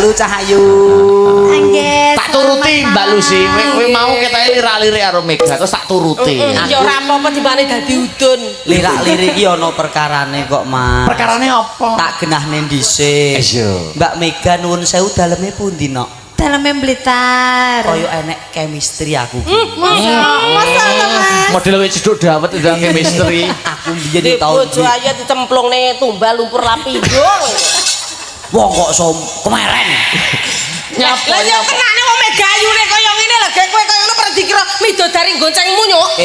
Lu Cahayu. Nggih. Tak turuti Mbak Lucy. Kowe mau ketoke lirak-lirik karo Mega terus tak turuti. Ya ora apa-apa dibane dadi udun. Lirak-lirik iki ana perkarane kok, Mas. Perkarane apa? Tak genahne dhisik. Iya. Mbak Mega nuwun sewu daleme pundi, Nok? Daleme Blitar. Koyo enek chemistry aku. Masa to, Mas? Model kowe cedhuk dawet ndang misteri. Aku biyen tau bojo aja dicemplungne tumbal lumpur lapindo. wong kok kemeren. Nyapa Lah ya kenane wong megayune kaya ngene lho, gek kowe kaya ngono pernah dikira midodari gonceng munyuk.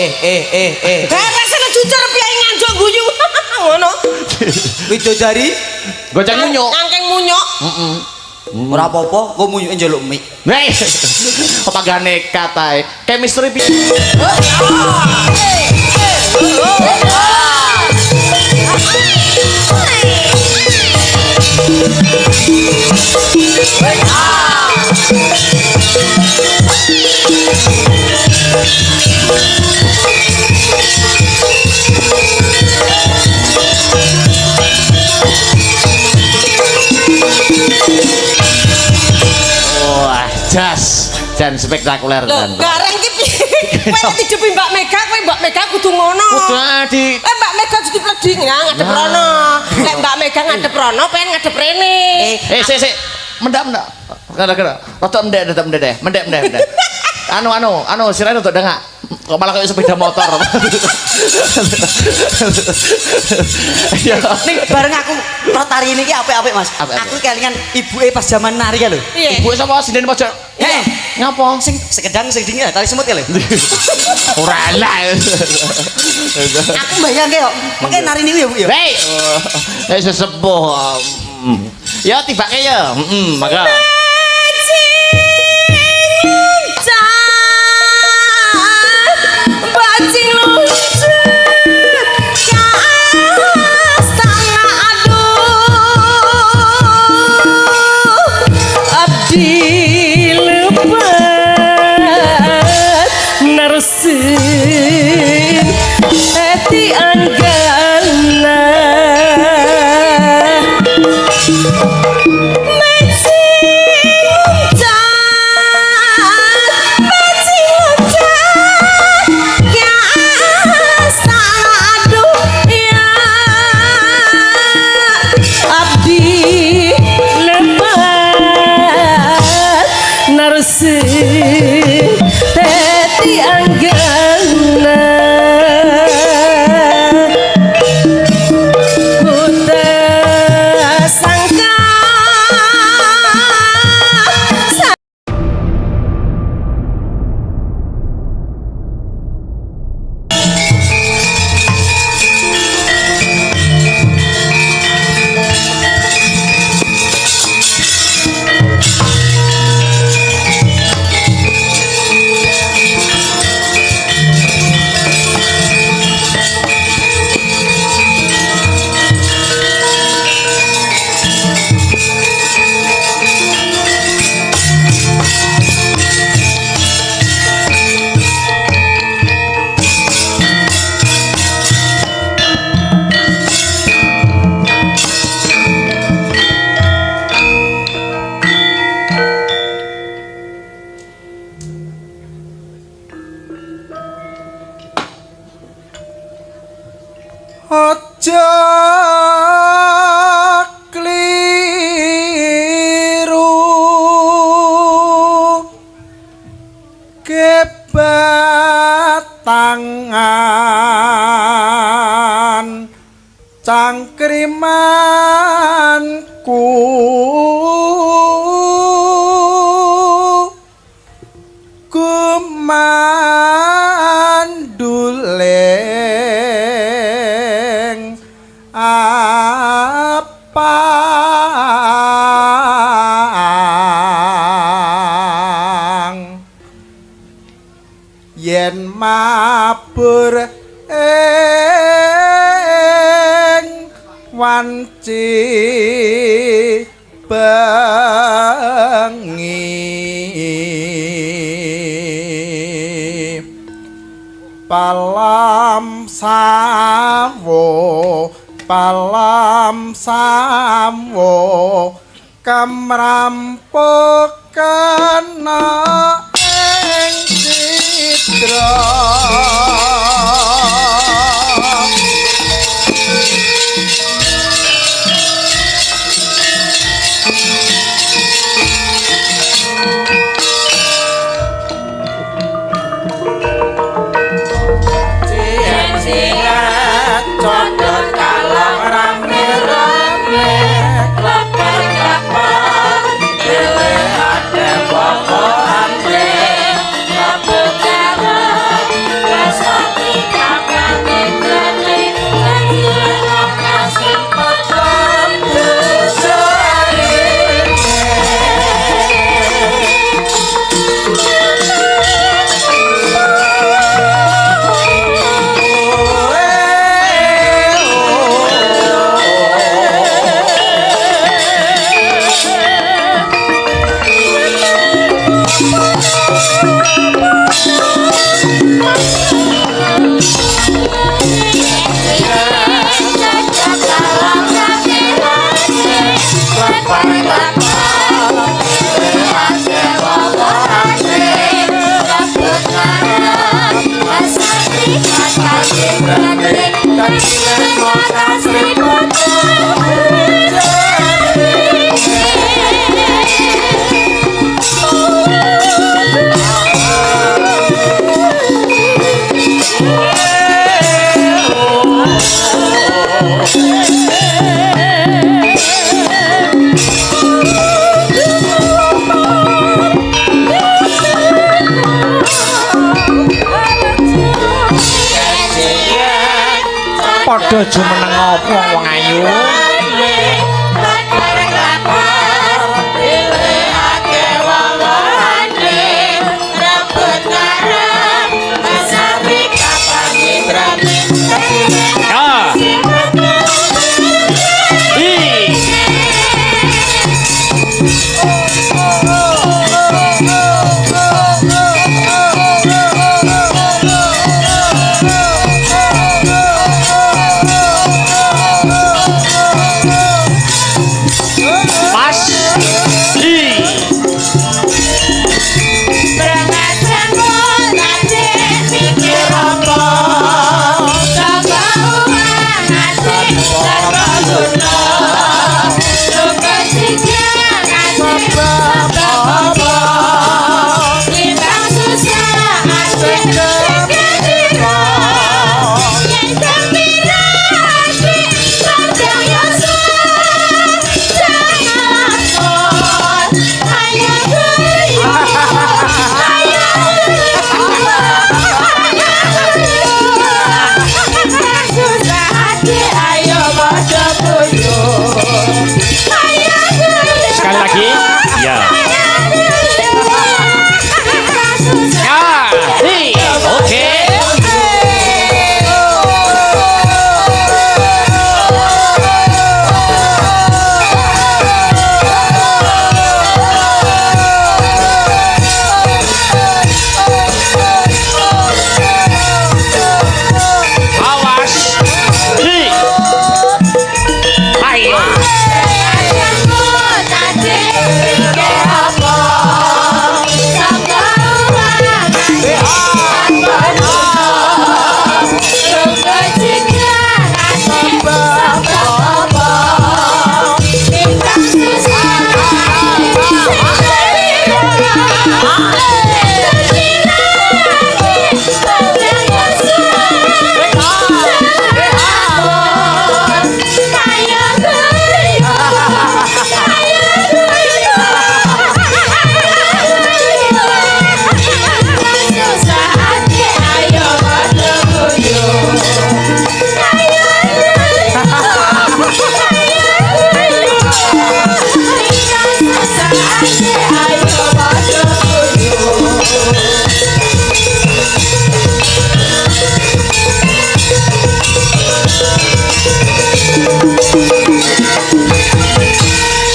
Beres ana jujur piye nganjuk guyu. Ngono. Widodari gonceng munyuk. Angkeng munyuk. ora apa-apa, kok munyuke njaluk mik. Nih, apa gak nekat ae. Chemistry piye? Wah, jan spektakuler kan. Gareng iki piye? Kowe dijepi Mbak Mega, kowe Mbak Mega kudu ngono. Kudu di Mbak Mega jadi pledhi ngadep rono. Lek Mbak Mega ngadep rono, pengen ngadep rene. sik. Mendak. Kira-kira. Rada ndek. Mendek. Anu, sirene untuk dengak. Kok malah kayak sepeda motor. Ya. Ning bareng aku tari ini ki apik-apik, Mas. Apik-apik. Aku kelingan ibuke pas zaman nari ka lho. Ibu sapa sinden pojok? Ngapa? Sing sekedang sing dingin tari semut ya lho. Ora lah. Aku mbayangke kok. Mengke nari niku ya, Bu ya. Hei. Sesepuh. Ya tibake ya. Maka. Aja kliru kebatangan cangkrimanku kumanduleng apang yen mabur ing wanci bengi palam sawo kamrampukan ing citra padha jumeneng apa wong ayu sekali lagi ya oke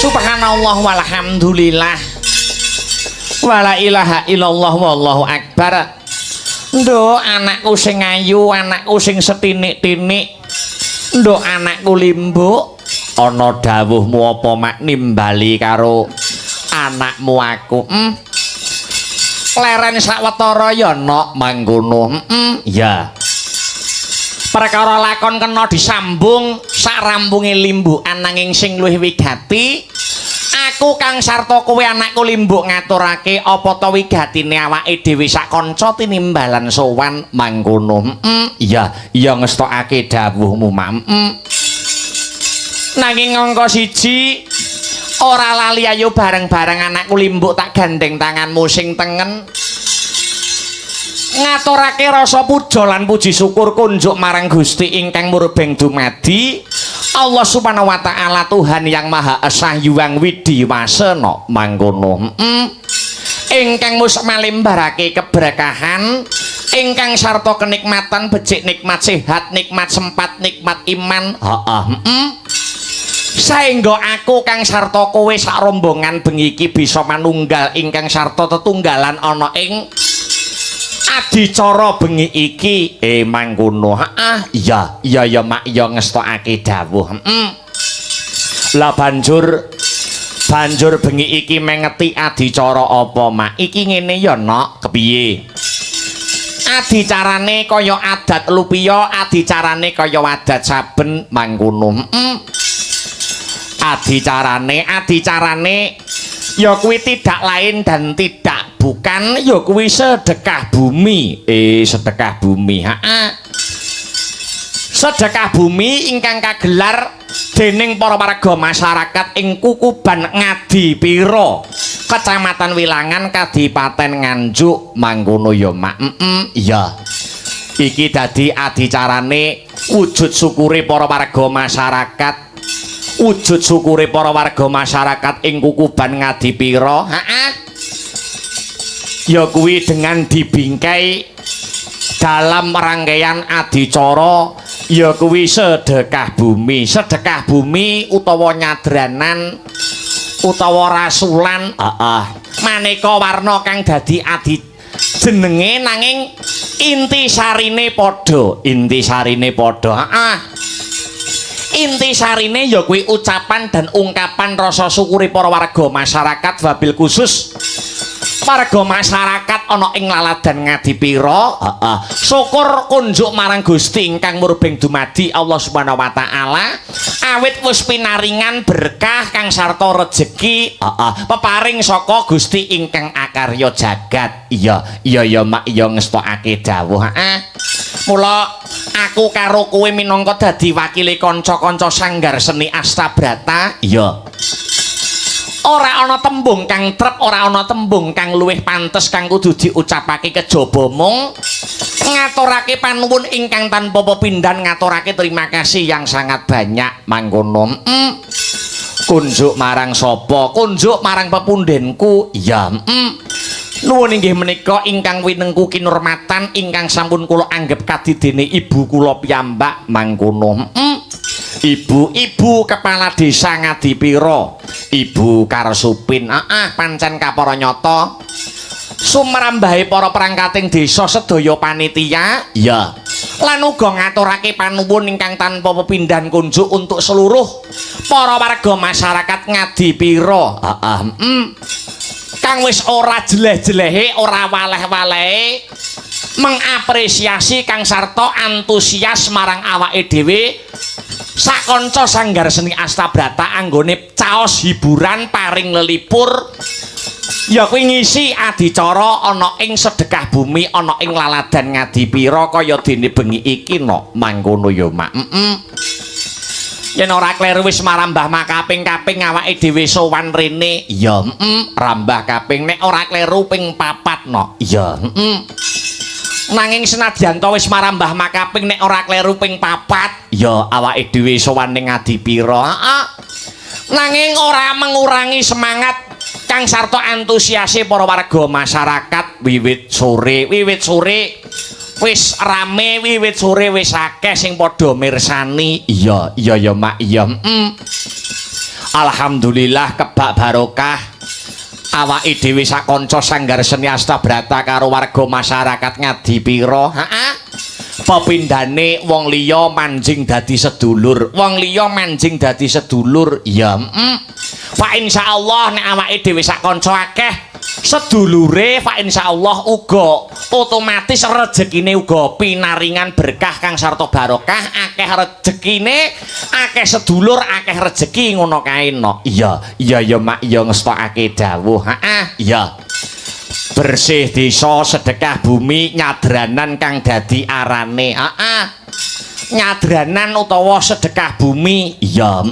Subhanallah walhamdulillah wala ilaha illallah wallahu akbar. Nduk anakku sing ayu, anakku sing setinik-tinik, nduk anakku limbuk, ana dawuhmu apa mak nimbali karo anakmu aku leren sawetara ya nok mangkono ya perkara lakon kena disambung sarampunge limbukan nanging sing luwih wigati aku Kang Sarta kowe anakku limbuk ngaturake apa ta wigatine awake dhewe sak kanca tinimbalan sowan mangkono iya ngestokake dawuhmu mak nanging angka 1 ora lali ayo bareng-bareng anakku limbuk tak gandeng tanganmu sing tengen ngaturake rasa puja lan puji syukur kunjuk marang Gusti ingkang murbeng dumadi Allah Subhanahu wa taala Tuhan yang Maha Esa Hyang Widi Wasana mangkono ingkang mus malembarake keberkahan ingkang sarta kenikmatan becik nikmat sehat nikmat sempat nikmat iman saengga aku Kang Sarta kowe sak rombongan bengi iki bisa manunggal ingkang sarta tetunggalan ana ing adicara bengi iki mangkono iya mak ya ngestokake dawuh lah banjur bengi iki mengeti adicara apa mak iki ngene ya nok kepiye adicarane kaya adat lupiya adicarane kaya adat saben mangkono adicarane ya kuwi tidak lain dan tidak bukan ya kuwi sedekah bumi sedekah bumi sedekah bumi ingkang kagelar dening para warga masyarakat ing Kukuban Ngadipira Kecamatan Wilangan Kadipaten Nganjuk mangkono ya mak iya iki dadi adicarane wujud syukure para warga masyarakat wujud syukure para warga masyarakat ing Kukuban Ngadipira ya kuwi dengan dibingkai dalam rangkaian adicara ya kuwi sedekah bumi utawa nyadranan utawa rasulan maneka warna kang dadi adi jenenge nanging intisarine padha intisarine ya kuwi ucapan dan ungkapan rasa syukure para warga masyarakat wabil khusus warga masyarakat ana ing laladan Ngadipira syukur kunjuk marang Gusti ingkang murbeng dumadi Allah Subhanahu wa taala awit wis pinaringan berkah kang sarta rejeki peparing saka Gusti ingkang akarya jagat iya mak iya ngestokake dawuh mula aku karo kowe minangka dadi wakile kanca-kanca sanggar seni Astabrata iya ora ana tembung kang trep ora ana tembung kang luwih pantes kang kudu diucapake kejaba mung ngaturake panuwun ingkang tanpa pepindhan ngaturake terima kasih yang sangat banyak mangkono kunjuk marang sapa kunjuk marang pepundhenku ya nuwun inggih menika ingkang winengku kinurmatan ingkang sampun kula anggep kadidene ibu kula piyambak mangkono Ibu kepala desa Ngadipira Ibu Karsupin pancen kapara nyata sumrambahe para perangkating desa sedaya panitia ya lan uga ngaturake panuwun ingkang tanpa pepindhan kunjuk untuk seluruh para warga masyarakat Ngadipira kang wis ora jeleh-jelehe ora waleh-walehe mengapresiasi kang sarta antusias marang awake dhewe sakonco sanggar seni Astabrata anggone caos hiburan paring lelipur ya kuwi ngisi adicara ana ing sedekah bumi ana ing laladan Ngadipira kaya dene bengi iki no mangkono ya mak yen ora kleru wis marambah makaping-kaping awake dhewe sowan rene ya rambah kaping nek ora kleru ping 4 no ya nanging senadyan to wis marambah makaping nek ora kleru ping 4 ya awake dhewe sowan ning Ngadipira nanging ora mengurangi semangat kang sarta antusiase para warga masyarakat wiwit sore wis rame wiwit sore wis akeh sing padha mirsani iya mak iya alhamdulillah kebak barokah awake dhewe sakanca sanggar seni Astabrata karo warga masyarakat Ngadipira pepindhane wong liya manjing dadi sedulur. Wong liya manjing dadi sedulur. Ya, fa insyaallah nek awake dhewe sak kanca akeh sedulure, fa insyaallah uga otomatis rezekine uga pinaringan berkah kang sarta barokah, akeh rezekine, akeh sedulur, akeh rezeki ngono kae no. Iya ya mak ya ngestokake dawuh. Iya. Bersih desa sedekah bumi nyadranan kang dadi arane. Nyadranan utawa sedekah bumi. Iya,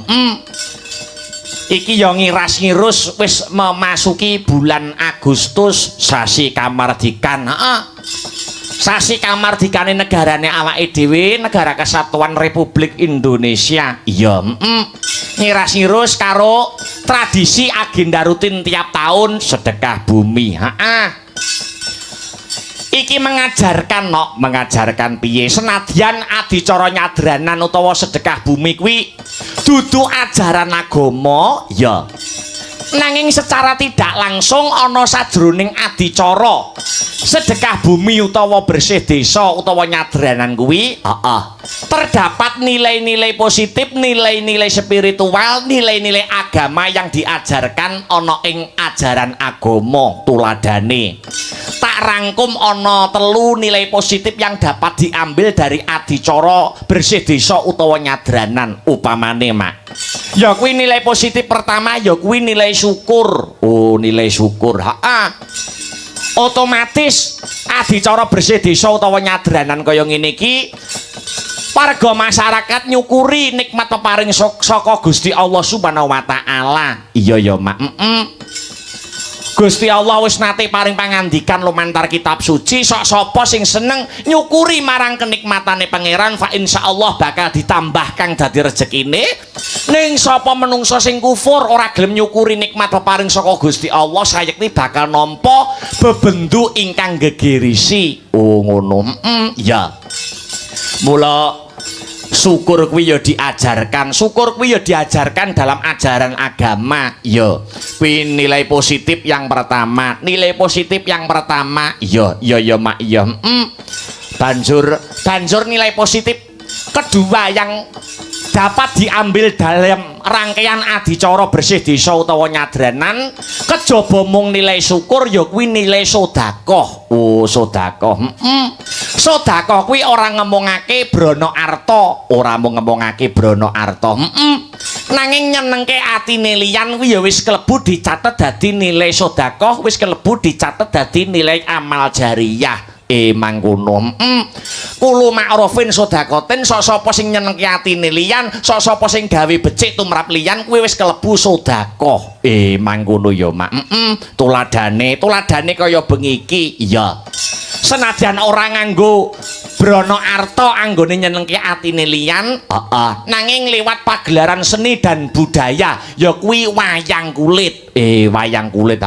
iki yo ngiras-ngirus wis memasuki bulan Agustus sasi kamardikan. Sasi kamardikane negarane awake dhewe, Negara Kesatuan Republik Indonesia. Iya, ngiras-ngirus karo tradisi agenda rutin tiap tahun sedekah bumi. Iki mengajarkan piye senadyan adicara nyadranan utawa sedekah bumi kuwi dudu ajaran agama ya, nanging secara tidak langsung ana sajroning adicara sedekah bumi utawa bersih desa utawa nyadranan kuwi terdapat nilai-nilai positif, nilai-nilai spiritual, nilai-nilai agama yang diajarkan ana ing ajaran agama. Tuladane tak rangkum ana 3 nilai positif yang dapat diambil dari adicara bersih desa utawa nyadranan. Upamane mak ya kuwi nilai positif pertama ya kuwi nilai syukur. Oh, nilai syukur. Otomatis adicara bersih desa utawa nyadranan kaya ngene iki warga masyarakat nyukuri nikmat peparing saka Gusti Allah Subhanahu wa taala. Iya ya mak. Gusti Allah wis nate paring pangandikan lumantar kitab suci, sok sapa sing seneng nyukuri marang kenikmatane pangeran fa insyaallah bakal ditambah kang dadi rezekine. Ning sapa menungso sing kufur ora gelem nyukuri nikmat peparing saka Gusti Allah, sayekti bakal nampa bebendu ingkang gegirisi. Oh ngono. Ya. Mula syukur kuwi ya diajarkan, syukur kuwi ya diajarkan dalam ajaran agama. Ya, kuwi nilai positif yang pertama. Nilai positif yang pertama. Ya mak ya. Banjur nilai positif kedua yang dapat diambil dalam rangkaian adicara bersih desa utawa nyadranan kejaba mung nilai syukur ya kuwi nilai sedekah. Oh, sedekah. Sedekah kuwi ora ngomongake brana arta, ora mung ngomongake brana arta. Nanging nyenengke atine liyan kuwi ya wis klebu dicatet dadi nilai sedekah, wis klebu dicatet dadi nilai amal jariyah. Mangkono. Kulo ma'rufin sedekaten, sapa sing nyenengke atine liyan, sapa sing gawe becik tumrap liyan kuwi wis kelebu sedekah. Mangkono ya mak. Tuladane kaya bengi iki ya. Senadyan ora nganggo brana arta anggone nyenengke atine liyan, nanging liwat pagelaran seni dan budaya ya kuwi wayang kulit. Wayang kulit.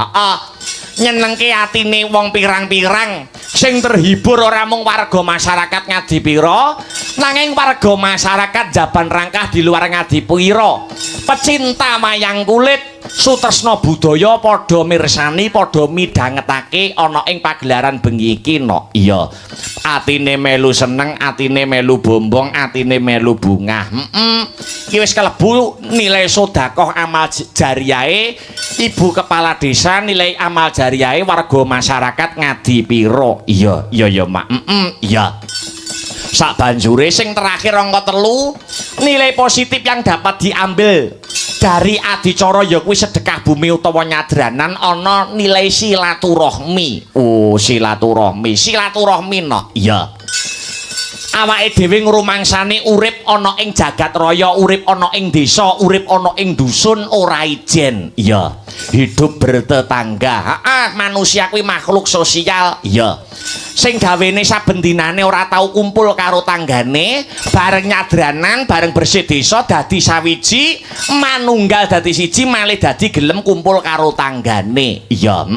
Nyenengke atine wong pirang-pirang sing terhibur ora mung warga masyarakat Ngadipira, nanging warga masyarakat Jaban Rangkah di luar Ngadipira, pecinta wayang kulit, sutresna budaya padha mirsani, padha midhangetake ana ing pagelaran bengi iki no. Iya, atine melu seneng, atine melu bombong, atine melu bungah. Iki wis kalebu nilai sedekah amal jariyahe ibu kepala desa, nilai amal jariyahe warga masyarakat Ngadipira. Iya mak. Iya. Sak banjure sing terakhir angka 3, nilai positif yang dapat diambil dari adicara ya kuwi sedekah bumi utawa nyadranan ana nilai silaturahmi. Oh, silaturahmi no. Iya. Awake dhewe ngrumangsane urip ana ing jagat raya, urip ana ing desa, urip ana ing dusun ora ijen. Iya. Hidup bertetangga. Manusia kuwi makhluk sosial. Iya. Sing gawene saben dinane ora tau kumpul karo tanggane, bareng nyadranan, bareng bersih desa dadi sawiji, manunggal dadi siji, malih dadi gelem kumpul karo tanggane. Iya.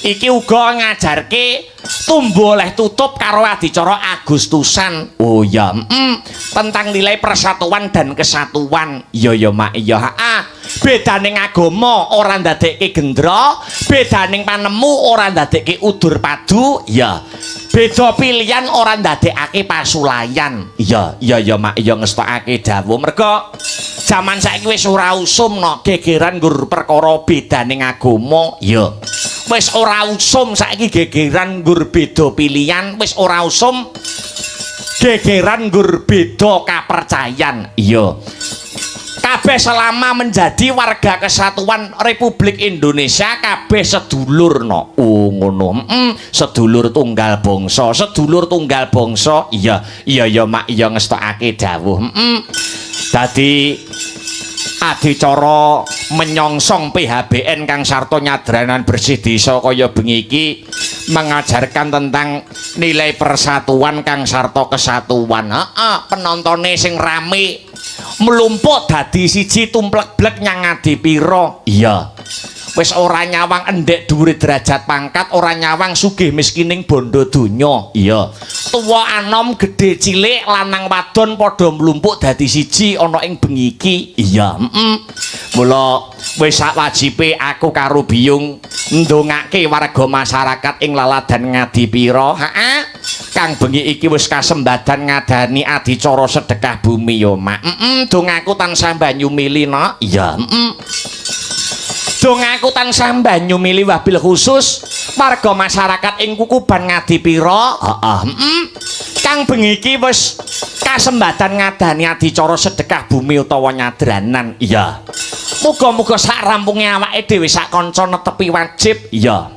Iki uga ngajarke tumbuh oleh tutup karo adicara Agustusan. Oh ya, tentang nilai persatuan dan kesatuan. Iya mak iya. Bedaning agama ora ndadekke gendra, bedaning panemu ora ndadekke udur padu. Ya. Beda pilihan ora ndadekake pasulayan. Iya mak iya ngestokake dawuh. Mergo jaman saiki wis ora usum no gegeran nggur perkara bedaning agama. Ya. Wis ora usum saiki gegeran nggur beda pilihan, wis ora usum gegeran nggur beda kapercayan. Iya. Kabeh selama menjadi warga kesatuan Republik Indonesia kabeh sedulur no. Oh ngono. Sedulur tunggal bangsa, sedulur tunggal bangsa. Iya mak iya ngestokake dawuh. Dadi adicara menyongsong PHBN kang sarta nyadranan bersih desa kaya bengi iki mengajarkan tentang nilai persatuan kang sarta kesatuan. Penontone sing rame melumpuk dadi siji tumplek-blek nyang Ngadipira. Iya. Wis ora nyawang endek dhuwur derajat pangkat, ora nyawang sugih miskining bondo donya. Iya. Tuwa anom, gedhe cilik, lanang wadon padha mlumpuk dadi siji ana ing bengi iki. Iya, mula wis sak wajibe aku karo Biyung ndongake warga masyarakat ing laladan Ngadipira. Kang bengi iki wis kasembadan ngadani adicara sedekah bumi yo, Mak. Dongaku tansah banyu mili no. Iya, dongaku tansah banyu mili wabil khusus warga masyarakat ing Kukuban Ngadipira. Kang bengi iki wis kasembadan ngadani adicara sedekah bumi utawa nyadranan. Iya. Muga-muga sak rampunge awake dhewe sak kanca netepi wajib. Iya.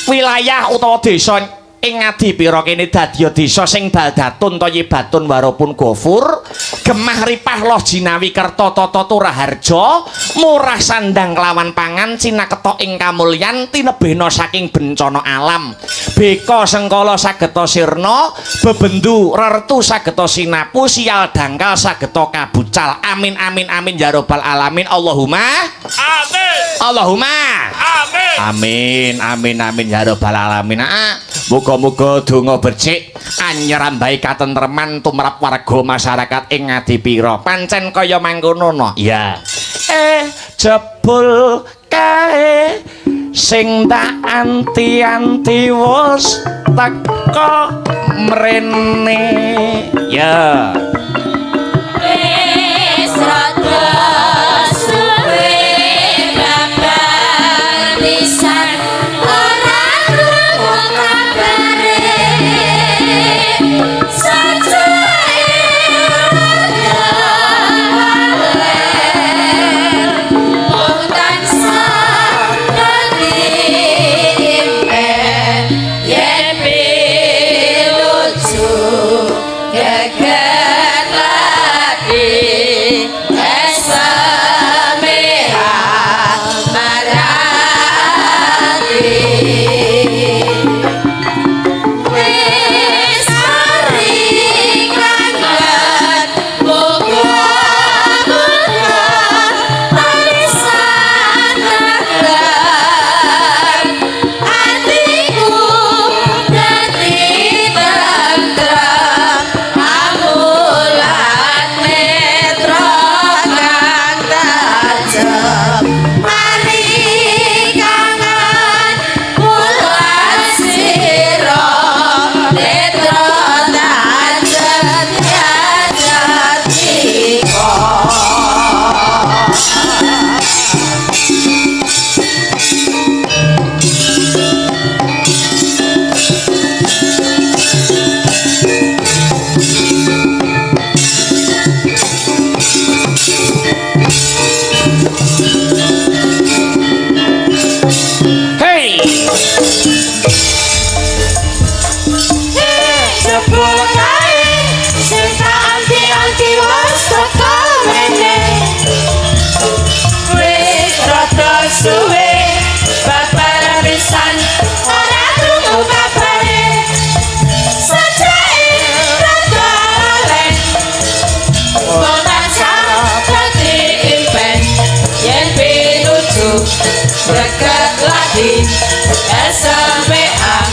Wilayah utawa desa ing Ngadipira kene dadi desa sing baldatun thayyibatun warapun gofur, gemah ripah loh jinawi kerta tata turaharja, murah sandang kelawan pangan, cinaketa ing kamulyan, tinebena saking bencana alam. Beka sengkala sageta sirna, bebendu rertu sageta sinapu, sial dangkal sageta kabucal. Amin amin amin ya rabbal alamin. Allahumma amin. Allahumma amin. Amin amin amin ya rabbal alamin. Muga-muga donga becik anyerambai katentreman tumrap warga masyarakat ing Ngadipira. Pancen kaya mangkono no. Ya. Jebul kae sing tak anti-anti wis teka mrene. Ya. Wis rada suwe babar pisan ora krungu kabare sajae wong tansah dadi impen yen pilucu geger lagi esameha marati wis mari kangen muga-muga arisan tegar atiku dadi tentrem amulan netra kang tajem mari kangen bulan sira netra tajem jajatika. Hey. Jebul kae sing tak anti-anti wis teko mrene wis rada suwe babar pisan ora krungu kabare sajae rada oleh wong tansah dadi impen yen pinuju dekat lagi SMPA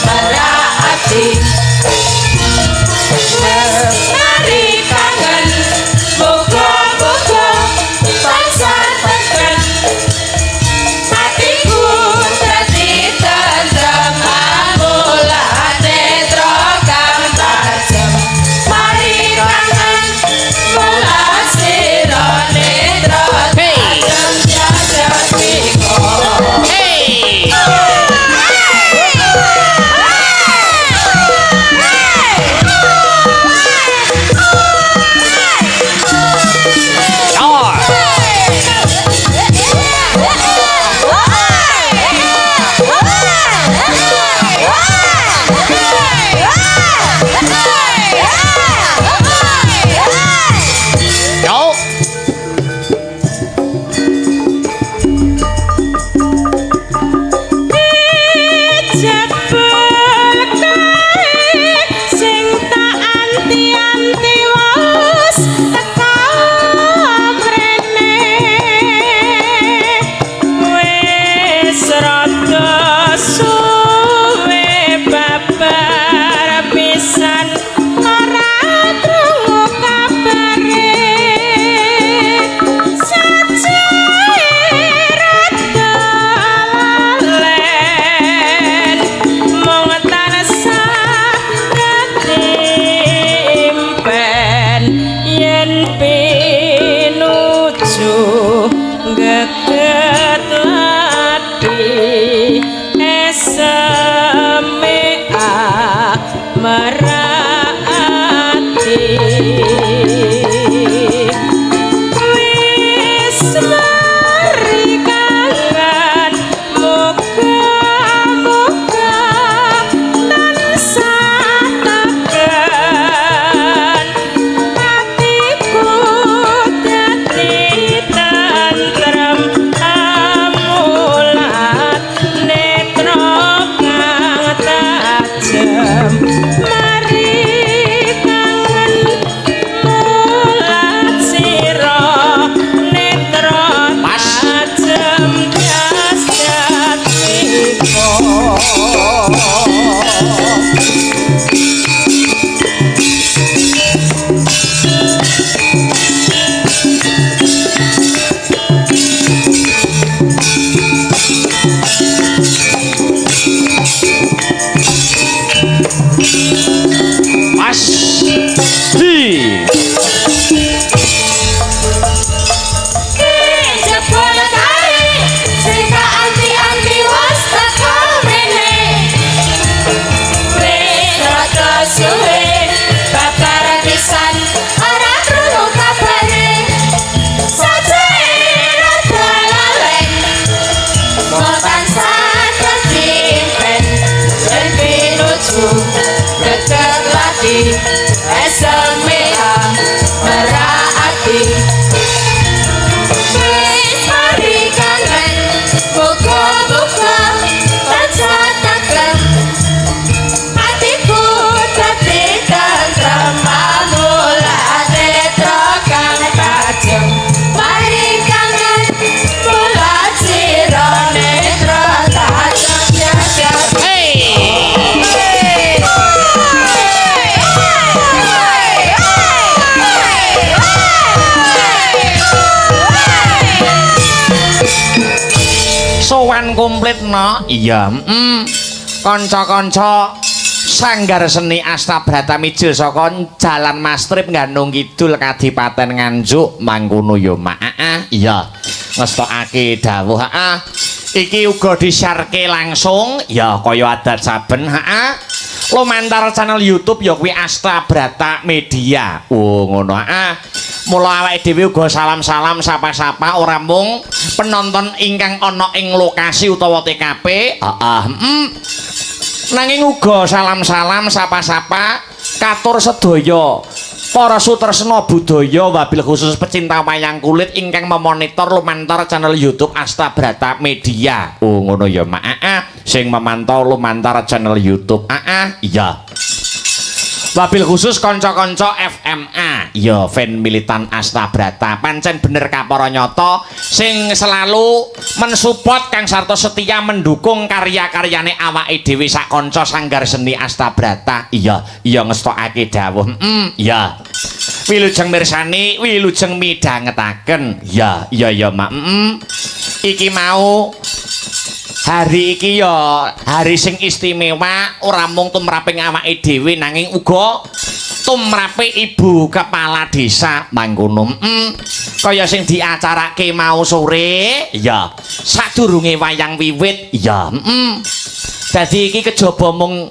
Maraati Sowan komplit no. Iya, kanca-kanca Sanggar Seni Astabrata mijil saka Jalan Mastrip Gandung Kidul Kadipaten Nganjuk mangkono ya Mak. Iya. Ngestokake dawuh. Iki uga disiarke langsung ya kaya adat saben. Lumantar channel YouTube ya kuwi Astabrata Media. Oh ngono. Mula awake dhewe uga salam-salam sapa-sapa ora mung penonton ingkang ana ing lokasi utawa TKP. Nanging uga salam-salam sapa-sapa katur sedaya para sutresna budaya wabil khusus pecinta wayang kulit ingkang memonitor lumantar channel YouTube Astabrata Media. Oh ngono ya Mak. Sing memantau lumantar channel YouTube. Iya. Wabil khusus kanca-kanca FMA ya fan militan Astabrata pancen bener kapara nyata sing selalu mensupport kang sarta setia mendukung karya-karyane awake dhewe sak kanca Sanggar Seni Astabrata. Iya ngestokake dawuh. Ya wilujeng mirsani wilujeng midhangetaken. Ya Mak. Iki mau hari iki ya hari sing istimewa ora mung tumraping awake dhewe nanging uga tumrape ibu kepala desa mangkono. Kaya sing diacarake mau sore ya sadurunge wayang wiwit ya. Dadi iki kejaba mung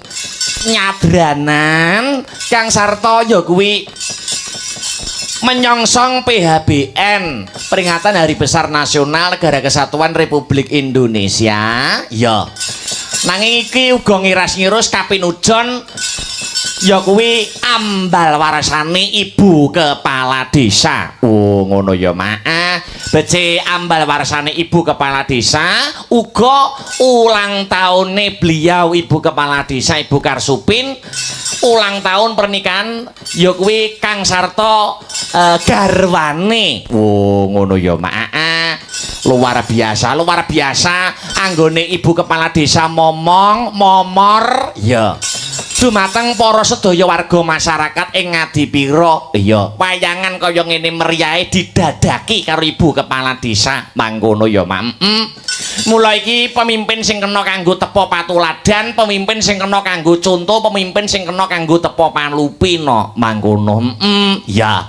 nyabranan kang sarta ya kuwi menyongsong PHBN peringatan Hari Besar Nasional Negara Kesatuan Republik Indonesia ya. Nanging iki uga ngiras-ngirus kapinujon ya kuwi ambal warasane ibu kepala desa. Oh ngono ya Mak. Bece ambal warasane ibu kepala desa uga ulang tahune beliau ibu kepala desa Ibu Karsupin ulang tahun pernikahan ya kuwi kang sarta garwane. Oh ngono ya Mak. Luar biasa anggone ibu kepala desa momor ya dumateng para sedaya warga masyarakat ing Ngadipira. Iya wayangan kaya ngene meriahe didadaki karo ibu kepala desa mangkono ya Mak. Mula iki pemimpin sing kena kanggo tepa patuladan, pemimpin sing kena kanggo conto, pemimpin sing kena kanggo tepa panlupina mangkono. Ya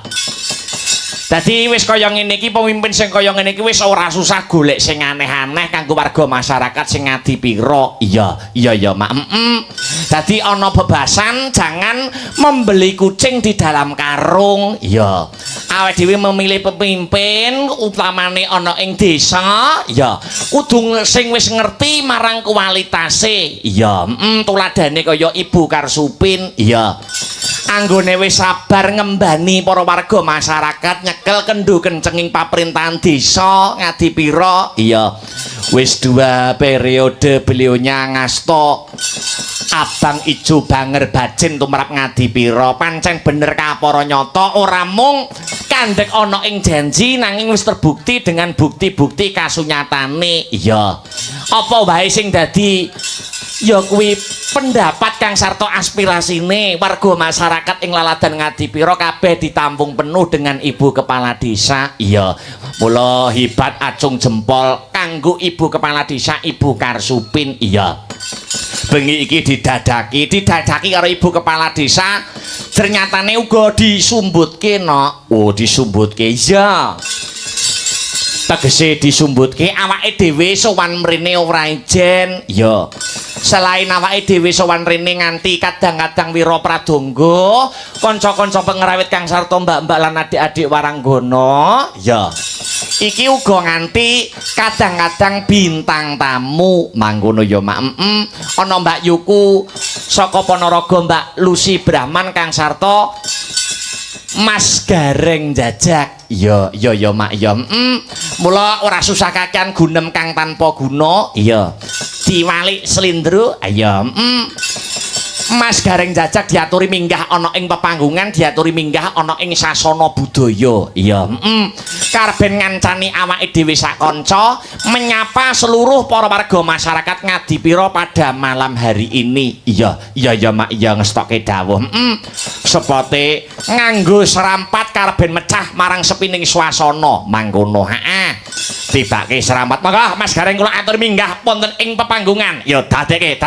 dadi wis kaya ngene iki pemimpin sing kaya ngene iki wis ora susah golek sing aneh-aneh kanggo warga masyarakat sing Ngadipira. Iya Mak. Dadi ana bebasan jangan membeli kucing di dalam karung. Iya. Awake dhewe memilih pemimpin utamane ana ing desa, ya kudu sing wis ngerti marang kualitase. Iya, tuladane kaya Ibu Karsupin. Iya. Anggone wis sabar ngembani para warga masyarakat nyekel kendhu kencenging pamerintahan desa Ngadipira. Iya. Wis 2 periode beliaunya ngasto abang ijo banger bajin tumrap Ngadipira. Pancen bener kapara nyata ora mung kandhek ana ing janji nanging wis terbukti dengan bukti-bukti kasunyatane. Iya. Apa wae sing dadi Ya kuwi pendapat kang sarta aspirasine warga masyarakat ing Laladan Ngadipira kabeh ditampung penuh dengan Ibu Kepala Desa. Iya, mula hebat acung jempol kanggo Ibu Kepala Desa Ibu Karsupin. Iya. Bengi iki didadaki karo Ibu Kepala Desa. Ternyatane uga disumbutke no. Oh, disumbutke iya. Tegese disumbutke awake dhewe sowan mrene ora ijen. Ya. Selain awake dhewe sowan rene nganti kadang-kadang Wira Pradangga, kanca-kanca pengrawit kang sarta mbak-mbak lan adik-adik waranggana, ya. Iki uga nganti kadang-kadang bintang tamu mangkono ya Mak. Ana Mbak Yuku saka Ponorogo, Mbak Lucy Brahman kang sarta Mas Gareng Jajak. Ya Mak ya. Mula ora susah kakean gunem kang tanpa guna. Iya. Diwalik slindro. Ya. Mas Gareng Jajak diaturi minggah ana ing pepanggungan, diaturi minggah ana ing sasana budaya. Iya. Karben ngancani awake dhewe sak kanca menyapa seluruh para warga masyarakat Ngadipira pada malam hari ini. Iya Mak, iya ngestoke dawuh. Sepote nganggo serampat karben mecah marang sepining swasana mangkono. Heeh. Tibake serampat. Monggo Mas Gareng kula atur minggah wonten ing pepanggungan. Ya dadekke.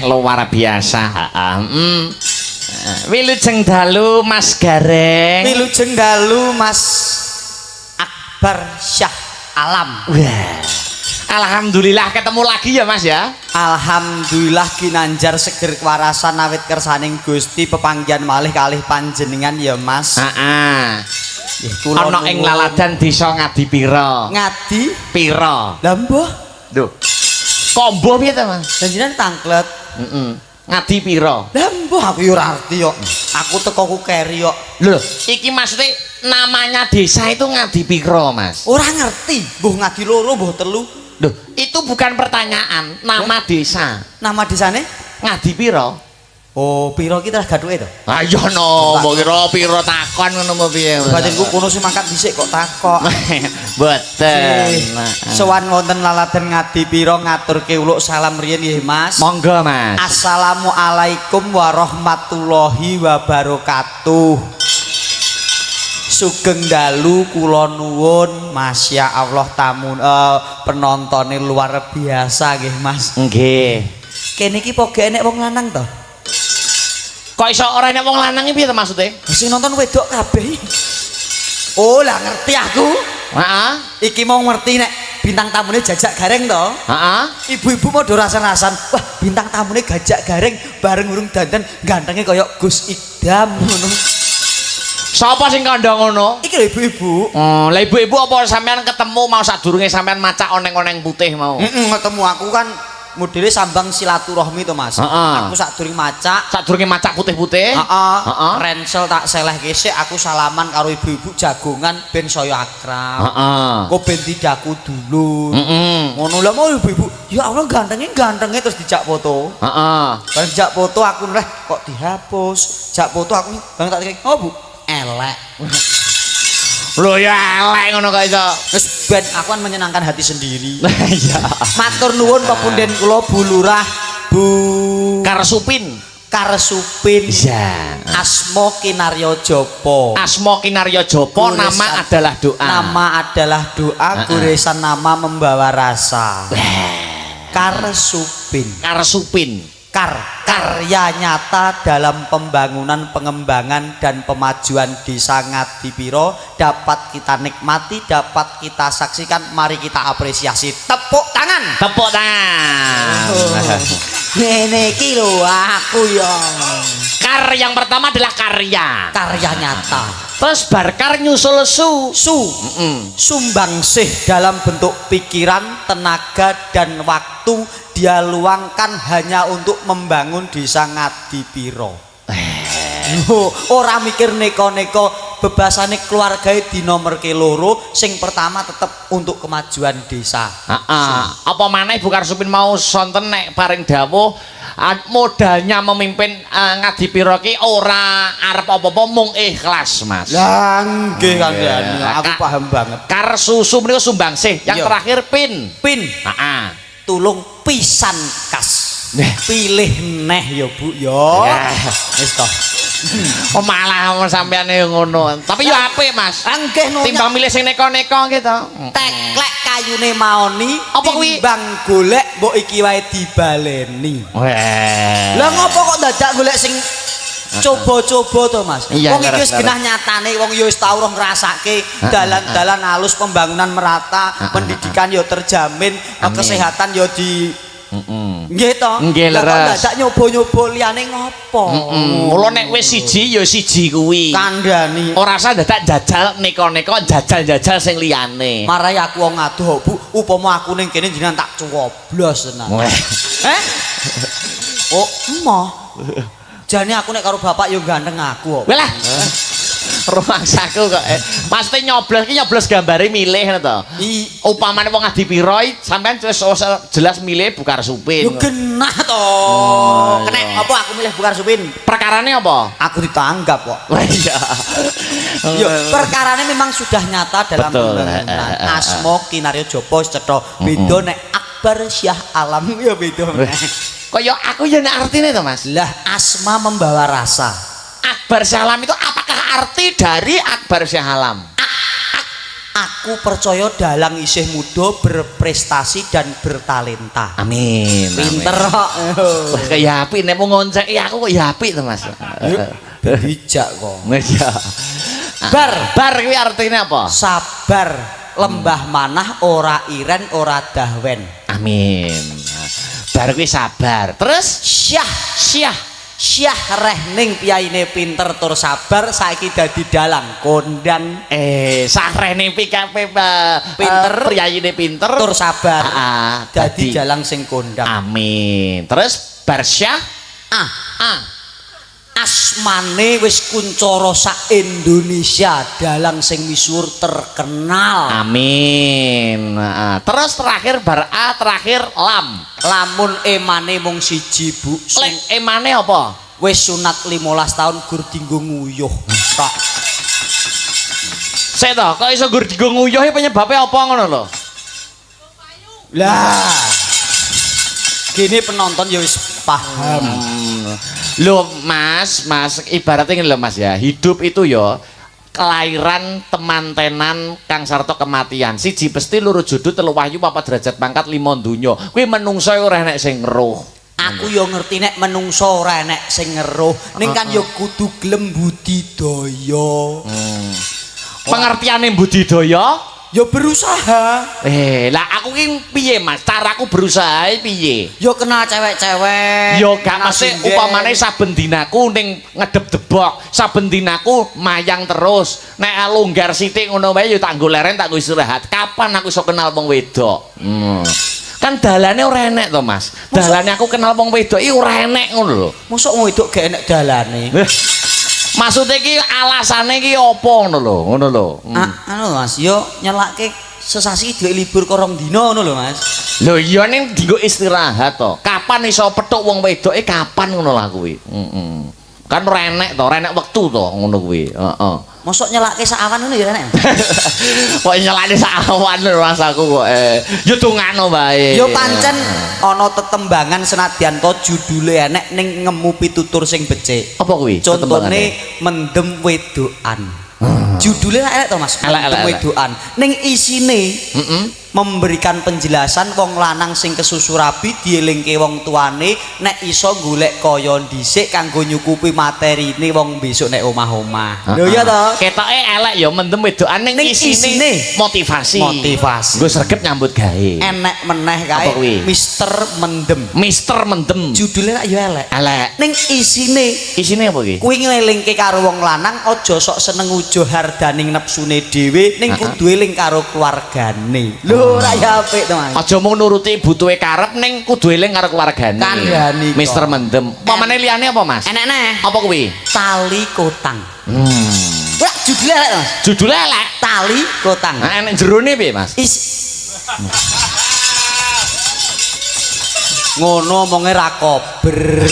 Luar biasa. Wilujeng dalu Mas Gareng. Wilujeng dalu Mas Akbar Syah Alam. Wah. Alhamdulillah ketemu lagi ya Mas ya. Alhamdulillah kinanjar seger kewarasan awit kersaning Gusti pepanggihan malih kalih panjenengan ya Mas. Heeh. Ana ing Laladan Desa Ngadipira. Ngadipira. Lah mbah. Lho. Kombo piye ta Mas? Jenengan tangklet. Ngadipira. Lah mbah aku yo ora ngerti kok. Aku teko ku keri kok. Lho, iki maksudnya namanya desa itu Ngadipira, Mas. Ora ngerti, mbuh ngadi loro, mbuh telu. Loh, itu bukan pertanyaan, nama desa. Nama desane Ngadipira. Oh, pira kita gathuke to? Ah iya no, mbok kira pira takon ngono apa piye. Batinku kono sing mangkat dhisik kok takok. Mboten. Sowan wonten Laladan Ngadipira ngaturke uluk salam riyin nggih Mas. Monggo Mas. Assalamualaikum warahmatullahi wabarakatuh. Sugeng dalu kula nuwun Masya Allah tamu penontone luar biasa nggih Mas. Nggih. Kene iki poge enek wong lanang to? Kok iso ora enek wong lanang iki piye to maksude? Sing nonton wedok kabeh. Oh, lah ngerti aku. Heeh. Iki mau ngerti nek bintang tamune Jajak Gareng to. Heeh. Ibu-ibu mau rasan-rasan. Wah, bintang tamune Jajak Gareng bareng urung dandan gantenge kaya Gus Idam ngono. Sapa sing kandha ngono? Iki lho ibu-ibu. Oh, lah ibu-ibu apa sampean ketemu mau sadurunge sampean macak oneng-oneng putih mau? Ketemu aku kan modele sambang silaturahmi to Mas. Aku sadurunge macak, Sadurunge macak putih-putih. heeh. Rensel tak selehke sik aku salaman karo ibu-ibu jagongan ben saya akrab. Heeh. Kok ben didaku dulur. Heeh. Ngono lah mau ibu-ibu. Ya Allah gantenge terus dijak foto. Heeh. Bareng dijak foto aku nreh kok dihapus. Jak foto aku bareng tak dikek, "Oh, Bu, elek." Lho ya elek ngono kok iso. Wis ben aku kan menyenangkan hati sendiri. Iya. Matur nuwun pepunden kula Bu Lurah, Bu Karsupin. Karsupin. Iya. Asma Kinarya Japa. Asma Kinarya Japa, Goresan. nama adalah doa. Nama adalah doa, goresan nama membawa rasa. Karsupin. Karsupin. Karya nyata dalam pembangunan, pengembangan dan pemajuan desa Ngadipiro dapat kita nikmati, dapat kita saksikan. Mari kita apresiasi. Tepuk tangan. Tepuk tangan. Ngene iki lho aku yo. Kar yang pertama adalah karya. Karya nyata. Terus barkar nyusul su. Sumbangsih dalam bentuk pikiran, tenaga dan waktu dia luangkan hanya untuk membangun desa Ngadipiro. Ora mikir neko-neko, bebasane keluargae dinomorke loro, sing pertama tetep untuk kemajuan desa. Apa maneh Bu Karsupin mau sonten nek paring dawuh modalnya memimpin Ngadipiro ki ora arep apa-apa mung ikhlas, Mas. Lah nggih kandhane, aku paham banget. Kar susu menika sumbangsih. Yang terakhir pin. Heeh. Tulung pisan kas. Pilih neh ya Bu ya. Wis toh. Oh malah sampean ngono. Tapi yo apik, Mas. Nggih no. Timbang milih sing neko-neko gitu. Teklek kayune maoni Apa kuwi? timbang golek mbok iki wae dibaleni. Wah. Lah ngopo kok dadak golek sing coba-coba to Mas? Iya, Wong iki wis ngeres-ngeres. genah nyatane wong ya wis tau roh ngrasake dalan-dalan halus, pembangunan merata, pendidikan ya terjamin, kesehatan ya di nggih to. Nggih, Lah kok leres. dadak nyoba-nyoba liyane ngopo? Mula nek wis siji ya siji kuwi. Kandhani. Ora usah dadak jajal neko-neko, jajal-jajal sing liyane. Marai aku wong adoh Bu, upama aku ning kene jenengan tak coblos tenan. Wah. Oh, emoh. Jane aku nek karo bapak yo ganteng aku kok. Welah. Rumangsaku kok. Pasti nyoblos ki nyoblos gambare milih ngono to. Upamane wong Ngadipiro sampean wis jelas milih Bu Karsupin. Yo genah to. Kenek apa aku milih Bu Karsupin? Perkarane apa? Aku ditanggap kok. Wah iya. Yo perkarane memang sudah nyata dalam Betul. pembangunan. Asma Kinarya Japa cetha. Beda nek Akbar Syah Alam ya beda. Kaya aku ya nek artine to, Mas. Lah asma membawa rasa. Akbar Syah Alam itu apakah arti dari Akbar Syah Alam? Aku percaya dalang isih muda, berprestasi dan bertalenta. Amin. Pinter kok. Wah, kaya apik nek mau ngonceki aku kok ya apik to, Mas. Bijak kok. Iya. Bar kuwi artine apa? Sabar, lembah manah, ora iren, ora dahwen. Amin. Bar kuwi sabar. Terus Syah rehning piyaine pinter tur sabar saiki dadi dalang kondang sakrene PKP Pinter, priyayine pinter tur sabar. Dadi Dadi dalang sing kondang. amin. Terus Barsyah Asmane wis kuncara sak Indonesia, dalang sing misuwur terkenal. amin. Terus terakhir bar A, terakhir lam. Lamun emane mung siji Bu, sing Lek emane apa? wis sunat 15 tahun gur dinggo nguyuh. Tok. Sik to, kok iso gur dienggo nguyuhe penyebabe apa ngono lho? Lah. Gini penonton ya wis paham. Loh Mas, ibaratnya ngene lho Mas ya, hidup itu ya kelahiran, temantenan, kang sarta kematian. Siji pesti, loro jodoh, telu wahyu, papat derajat pangkat, lima donya. Kuwi menungso ora enek sing ngeruh. Aku yo ngerti nek menungso ora enek sing ngeruh, ning kan yo kudu gelem budidaya. Pengertiane budidaya Yo berusaha. lah aku ki piye Mas? Caraku berusaha piye? Yo kenal cewek-cewek. Yo gak kenal mesti singgen. upamane saben dinaku ning ngedep debok, saben dinaku mayang terus. Nek longgar sithik ngono wae yo tak nggo leren tak nggo istirahat. Kapan aku iso kenal wong wedok? Kan dalane ora enek to Mas. Dalane aku kenal wong wedok iki ora enek ngono lho. Mosok wedok gak enek dalane. Maksudnya ki alasane ki apa ngono lho, ngono lho. Anu Mas, yo nyelake sesasi duwe libur korong dino ngono lho Mas. Lho iya ning dienggo istirahat to. Kapan iso petuk wong wedoke kapan ngono lah kuwi. Kan ora enek to, ora enek wektu to ngono kuwi. Heeh. Mosok nyelake sak awan ngono ya enek. Kok nyelane sak awan lho Mas aku kok. Yo tungano wae. Yo pancen ana tetembangan senadyan to judule enek ning ngemu pitutur sing becik. Apa kuwi? Contone mendem wedokan. Judule elek to Mas. Mendem wedokan. Ning isine memberikan penjelasan wong lanang sing kesusu rabi dielingke wong tuane nek iso golek kaya dhisik kanggo nyukupi materine wong besok nek omah-omah. Lho ya to. Ketoke elek ya mendem wedokan ning isine motivasi. Nggo sregep nyambut gawe. Enek meneh kae Mister Mendem. Mister Mendem. Judule ya elek. Elek. Ning isine apa iki? Kuwi ngelingke karo wong lanang aja sok seneng ujo hardaning nepsune dhewe ning kudu eling karo keluargane. Lho ora ya apik to Mas. Aja mung nuruti butuhe karep ning kudu eling karo keluargane. Kandhani. Mister Mendem. Pamane liyane apa Mas? Enek neh. Apa kuwi? Tali kotang. Wah, judule elek Mas. Judule elek. Tali kotang. Nah, enek jerone piye Mas? Ngono omonge ra kober.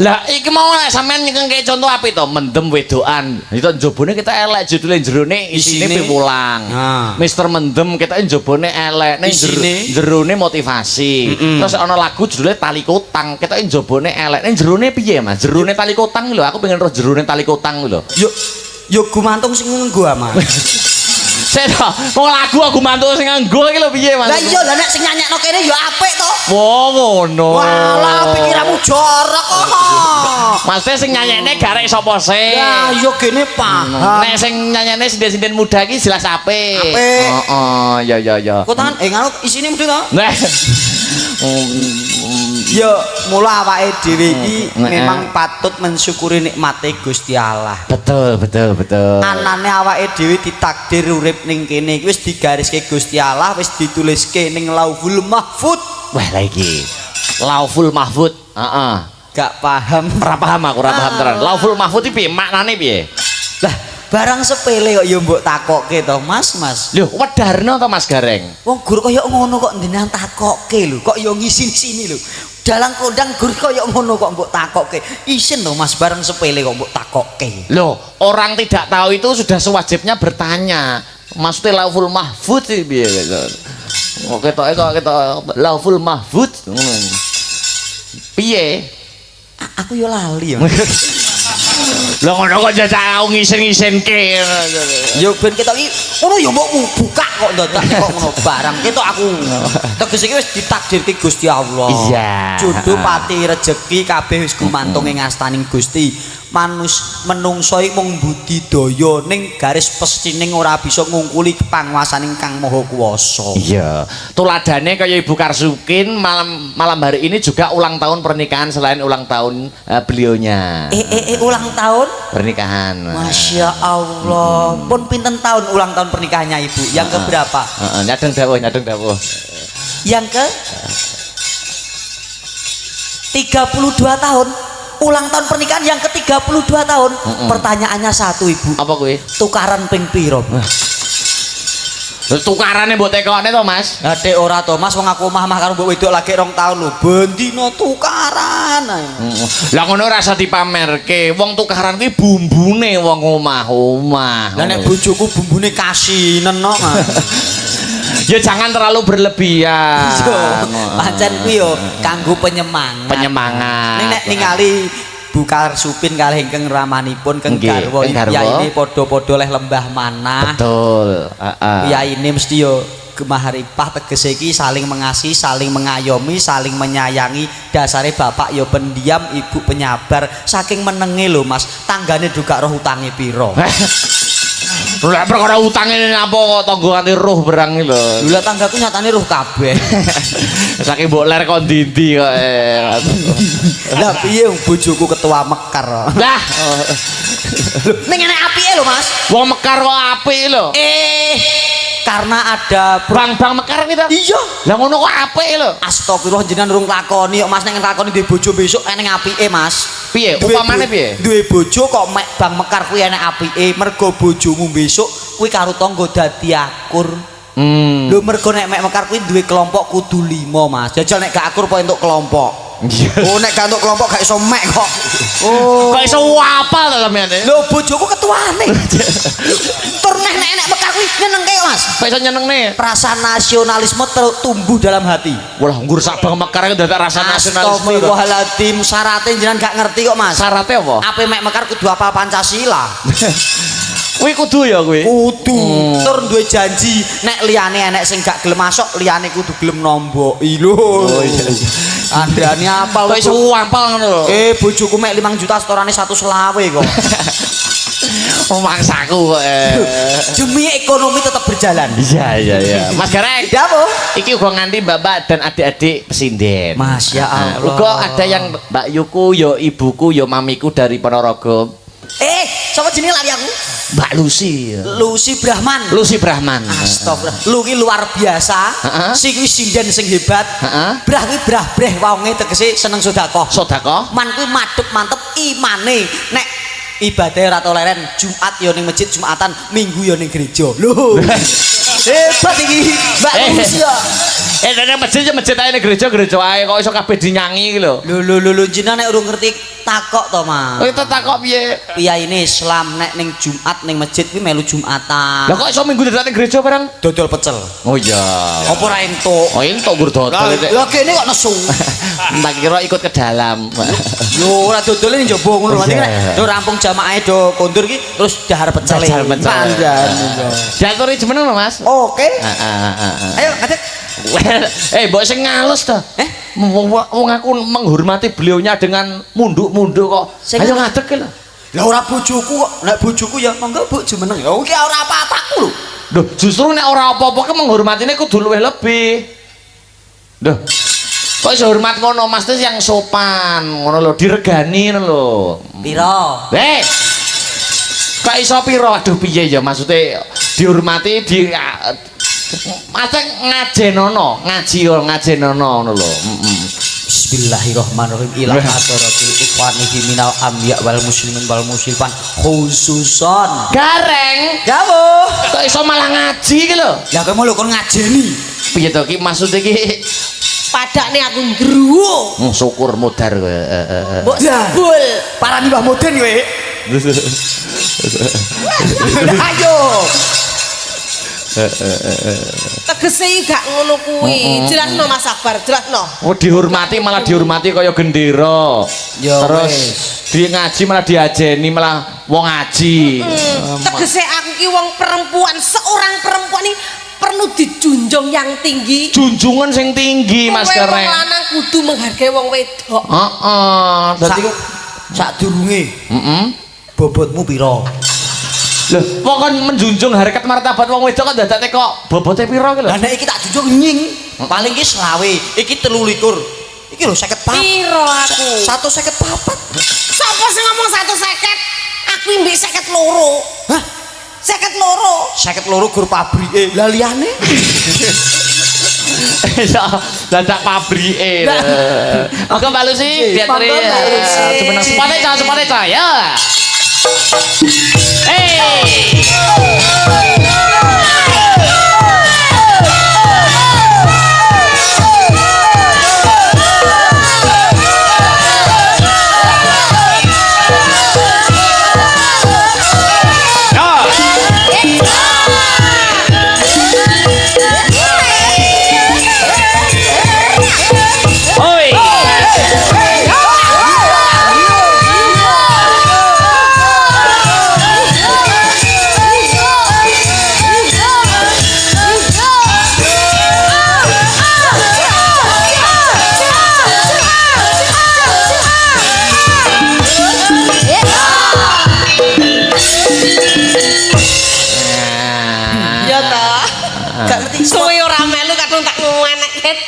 Lah iki mau lek sampean nyengke contoh apik to mendem wedokan. Itu njobone kita elek judule jerone isine piwulang. Mister Mendem kita njobone elek ning jerone motivasi. Terus ana lagu judule Tali Kotang. Kita njobone elek ning jerone piye Mas? Jerone Tali Kotang lho aku pengen roh jerone Tali Kotang lho. Yo gumantung sing nganggo Mas. Seto, wong lagu aku mantuk sing nganggo iki lho piye Mas? Lah iya lah nek sing nyanyekno kene ya apik to. Wah ngono. Walah pikiranmu jorok kok. Maksudnya sing nyanyekne garek sapa sih? Ya yo gene paham. Nek sing nyanyekne sinden-sinden muda iki jelas apik. Apik. Heeh, ya. Kok tangan nganu isine mesti to? Nah. Ya mula awake dhewe iki memang patut mensyukuri nikmate Gusti Allah. Betul. Anane awake dhewe ditakdir urip ning kene iki wis digariske Gusti Allah, wis dituliske ning Lauhul Mahfuz. Wah, lagi. Lauhul Mahfuz. Heeh. Gak paham. Ora paham aku, ora paham tenan. Lauhul Mahfuz iki piye? Maknane piye? Lah, barang sepele kok ya mbok takokke to, Mas. Lho, wedarno to Mas Gareng? Wong gur kaya ngono kok ndenang takokke lho, kok ya ngisin-sini lho. Dalang kondang gur kaya ngono kok mbok takokke. Isin to Mas, barang sepele kok mbok takokke. Loh, orang tidak tahu itu sudah sewajibnya bertanya. Maksudnya Lauhul Mahfuz iki piye gitu. Kok ketoke Lauhul Mahfuz ngono. Piye? Aku yo lali ya. Lah ngono kok jajak ngisen-ngisenke. Yo ben ketok iki ngono yo mbok buka kok ndadak kok ngono barang. Ketok aku teges iki wis ditakdirke Gusti Allah. Iya. Jodoh pati rejeki kabeh wis gumantung ing astaning Gusti. Menungso iki mung budidaya ning garis pesining ora bisa ngungkuli panguasaning Kang Maha Kuwasa. Iya. Tuladane kaya Ibu Karsukin malam hari ini juga ulang tahun pernikahan selain ulang tahun beliaunya. Ulang tahun pernikahan. Masya Allah. Pun pinten tahun ulang tahun pernikahannya Ibu? Yang keberapa? Nyadeng dawuh. Yang ke 32 tahun. Ulang tahun pernikahan yang ke-32 tahun. Pertanyaannya satu Ibu. Apa kuwi? Tukaran ping piro? Tukarane mbok tekokne to Mas? Dek ora to Mas, wong aku omah karo mbok wedok lagi 2 tahun lho. Bendina tukaran. Lah ngono ora usah dipamerke. Wong tukaran kuwi bumbune wong omah-omah. Lah nek bojoku bumbune kasinen kok. Ya jangan terlalu berlebihan. Pancen kuwi yo kanggo penyemangat. Penyemangat. Nek ningali Bu Karsupin kalih ingkang ramanipun keng garwa yaine padha-padha leh lembah manah. Betul. Yaine mesti yo maharipah tegese iki saling mengasihi, saling mengayomi, saling menyayangi. Dasare bapak ya pendiam, ibu penyabar. Saking menenge lho Mas, tanggane juga roh utange piro. Lah perkara utange apa kok tangga nganti roh berang iki lho. Lha tanggaku nyatane roh kabeh. Saking mbok ler kok ndi-ndi kok. Lah piye bojoku ketua Mekar. Lah, Ning enek apike lho Mas. wong Mekar kok apik lho. Karena ada Bang-bang Mekar kita. Iya. Lah ngono kok apik lho. Astagfirullah jenengan urung lakoni kok Mas nek lakoni duwe bojo besok eneng apike Mas. Piye? Upamane piye? Duwe bojo kok mek Bang Mekar kuwi enek apike mergo bojomu besok kuwi karo tangga dadi akur. Lho mergo nek mek Mekar kuwi duwe kelompok kudu 5 Mas. Jajal nek gak akur apa entuk kelompok. Oh nek gak entuk kelompok gak iso mek kok. Oh. Kok iso apal to sampeyan? Lho bojoku ketuane. Tur nek enek Mekar kuwi nyenengke Mas. Kok iso nyenengne? Rasa nasionalisme tumbuh dalam hati. Wah, nggur sak Bang Mekar iki dadak rasa nasionalisme. Astagfirullahaladzim, syaratnya jenengan gak ngerti kok Mas. Syaratnya apa? Apa mek Mekar kudu hafal Pancasila. Kuwi kudu ya kuwi. Kudu. Tur duwe janji nek liyane enek sing gak gelem masuk, liyane kudu gelem nomboki lho. Oh iya. Andane apal Kok iso apal ngono lho. Bojoku mek 5 juta setorane 120 kok. Mangsaku kok. Demi ekonomi tetap berjalan. Iya. Mas Gareng. Dapo? Iki uga nganti Bapak dan adik-adik pesinden. Masya Allah. Uga ada yang Mbak Yuku, yo ibuku, yo mamiku dari Ponorogo. Sapa jenenge lali aku? Mbak Lucy. Lucy Brahman. Lucy Brahman. Astagfirullah. Lu ki luar biasa. Si kuwi sinden sing hebat. Brah kuwi brah-breh wonge tegese seneng sedekah. Sedekah? Man kuwi madhep mantep imane. Nek ibadah ora toleren Jumat ya ning masjid Jumatan, Minggu ya ning gereja. Lho. Hebat iki Mbak Lucy. Nek masjid ya masjid ae ning gereja ae kok iso kabeh dinyanyi iki lho. Lho jenengan nek urung ngerti takok to, Mas. Oh, itu takok piye? Piyaine Islam nek ning Jumat ning masjid kuwi melu Jumatan. Lah kok iso minggu dadak ning gereja bareng? Dodol pecel. Oh iya. Apa ora entuk? Oh entuk gur dodol iki. Lah kene kok nesu. Tak kira ikut ke dalam. Yo ora dodole ning njaba ngono lho. Nek do rampung jamaahe do kondur ki terus dahar pecel. Dahar pecel. Diaturi jeneng lho, Mas. Oke. Ayo ngadeg. Mbok sing ngalus to. Wong aku menghormati beliaunya dengan munduk-munduk kok. Ayo ngadeg lho. Lah ora bojoku kok. Nek bojoku ya monggo Bu jumeneng. Ya iki ora apa-apaku lho. Loh, justru nek ora apa-apa ke menghormatine kudu luwih lebih. Loh. Kok iso hormat ngono, Mas itu yang sopan, ngono lho, diregani ngono lho. Piro? Kok iso piro? Aduh piye ya maksudnya dihormati di Masa ngajenono, ngajenono ngono lho. Bismillahirrahmanirrahim. Ila hadratil ikhwanihi minal anbiya wal muslimin wal muslimat khususon. Gareng, Dawuh. kok iso malah ngaji iki lho? Lah kowe lho kon ngajeni. Piye to iki maksud iki? Padakne aku ngruwo. Syukur mudar kowe. Mbok sebul. Parani Mbah Moden kowe. Ayo. Tegese gak ngono kuwi. Jelasno Mas Akbar, jelasno. Oh dihormati malah dihormati kaya gendera. Terus di ngaji malah diajeni malah wong ngaji. Tegese aku ki wong perempuan, seorang perempuan ini perlu dijunjung yang tinggi. Junjungan sing tinggi Mas Wong Gareng. lanang kudu menghargai wong wedok. Heeh. Dadi Sadurunge. Bobotmu piro? lho kok kon menjunjung harkat martabat wong wedok kok dadake kok bobote piro ki lho. Lah nek iki tak junjung nying. Paling ki 20, iki 23. Iki lho 54. Piro aku? 154. Sapa sing ngomong 150? Aku mbek 52. Hah? 52. 52 gur pabrike. Lah liyane? Ya, dadak pabrike. Oke Mbak Lucy, diaturi. Sebenarnya sepate ca ya.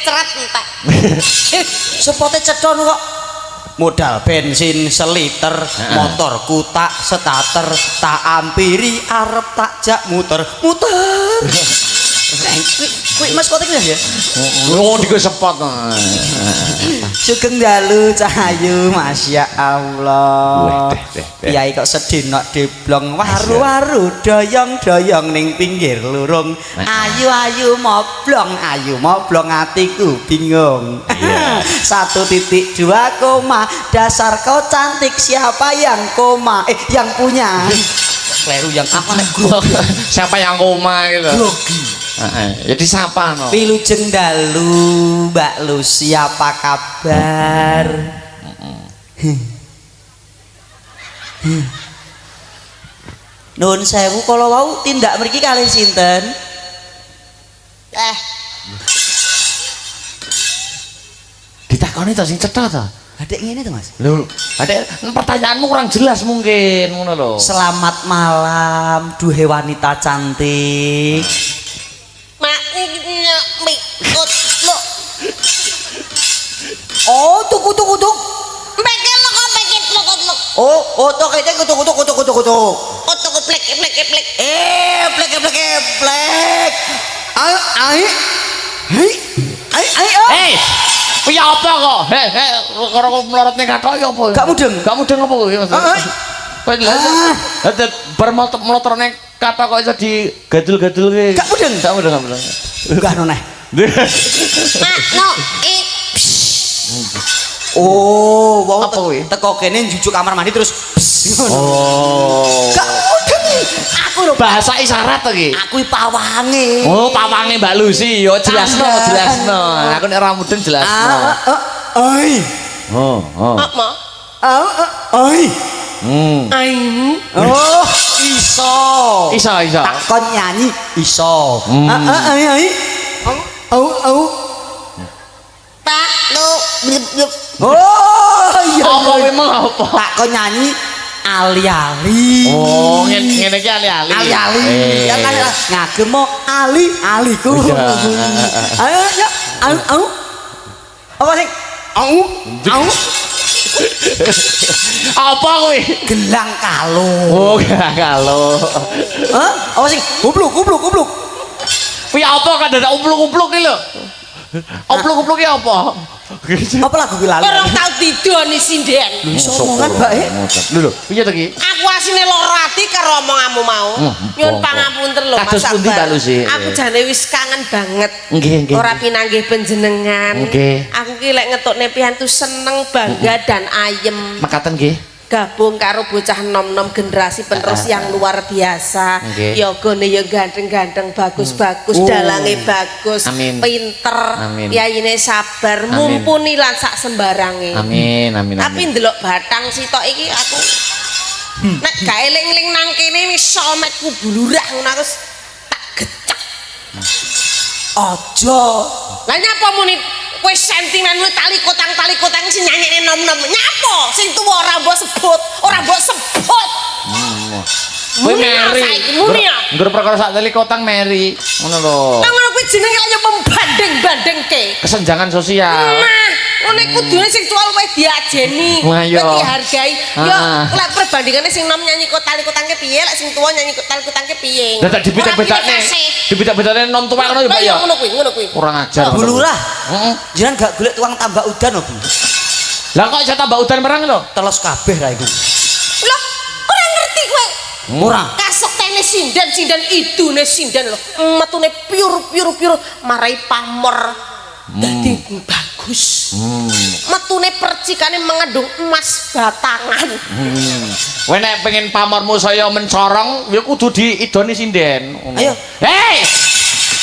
ceret entek. Sepote cedhon kok. Modal bensin seliter, motorku tak starter, tak ampiri arep tak jak muter. Kuwi Mas kotek ya? Oh, digo sepot. Sugeng dalu cahayu Masya Allah. Kiai kok sedih nok deblong waru-waru doyong-doyong ning pinggir lurung. Ayu-ayu moblong atiku bingung. 1.2 koma dasar kau cantik siapa yang koma yang punya. Kleru yang apa nek Siapa yang koma gitu? grogi. Jadi siapa no? Wilujeng dalu Mbak Lucy apa kabar? Nuwun sewu kala wau tindak mriki kalih sinten? Ditakoni to sing cetha to. Adek ngene to Mas. Lho, adek pertanyaanmu kurang jelas mungkin ngono lho. Selamat malam duhe wanita cantik. Mak mikut lo. Oh, tuku. Pekel lo kok peket lo. Oh, tokete kutuk. Otok plek. Plek. Ai. Hei, piye apa kok? Karo mlorot ning kathok ya apa? Gak mudeng. Gak mudeng apa ya? Kowe lha bar mlotor ning kathok kok iso digadul-gadulke. Gak mudeng. Enggak noneh. Mak no Oh, wong Apa kuwi? teko kene njujuk kamar mandi terus Oh. gak mudeng. Aku lho Bahasa isyarat to iki. aku pawange. Oh, pawange Mbak Lucy, yo jelasno. Aku nek ora mudeng jelasno. Ai. Oh. Apa? Ai. Aimu. Oh, iso. Iso. Takon nyanyi iso. Ai. Au. Pak lo. Oh, iya. Apa kuwi mau apa? Takon nyanyi ali-ali. Oh, ngene iki ali-ali. Ali-ali. Ya kan ngagem mo ali-aliku. Ayo, ya. Au. Apa sih? Au. Apa kuwi? Gelang kalung. Oh, kalau. Hah? Apa sih? Kubluk. Kuwi apa kan ada umpluk-umpluk iki lho. Umpluk-umpluk iki apa? Apa lagu ki lali? Orang tau didoni sinden. Iso omongan bae. Lho, piye to iki? Aku asine lara ati karo omonganmu mau. Nyuwun pangapunten lho Mas Kados pundi, Mbak Lucy? Aku jane wis kangen banget. Nggih. Ora pinanggih panjenengan. Nggih. Aku ki lek ngetokne piantu seneng, bangga dan ayem. Mekaten nggih. Gabung karo bocah nom-nom generasi penerus yang luar biasa. Nggih. Yogane ya ganteng-ganteng, bagus-bagus, dalange bagus, Amin. pinter, Amin. yayine sabar, Amin. mumpuni lan sak sembarange. Amin. Tapi ndelok batang sitok iki aku nek gak eling-eling nang kene wis sometku bulurah ngono aku tak gecek. Aja. Lah nyapa muni kowe sentimen lu tali kotang sing nyanyine nom-nom. Nyapa sing tuwa ora mbok sebut. Kowe Mary. Muni ya. Nggur perkara sak tali kotang Mary. Ngono lho. Nang ngono kuwi jenenge kaya membanding-bandingke. Kesenjangan sosial. Nah, ngene kudune sing tuwa luwih diajeni, Wah, iya. luwih dihargai. Yo, Ah. lek perbandingane sing nom nyanyi tali-kotangke piye, lek sing tuwa nyanyi tali-kotangke piye. Lah tak dibedak-bedakne. Dibedak-bedakne nom tuwek ngono ya, Pak ya. Ngono kuwi. Kurang ajar. Bu Lurah. Heeh. Jenengan gak golek tukang tambak udan lho, Bu. Lah kok iso tambah udan perang lho? Telos kabeh ra iku. Lah, ora ngerti kowe. Ora. Kasektene sinden idune sinden lho. Metune piur marai pamor. Dadi bagus. Metune percikane mengandung emas batangan. Kowe nek pengen pamormu saya mencorong, ya kudu diidoni sinden. Ngono. Ayo. Hei!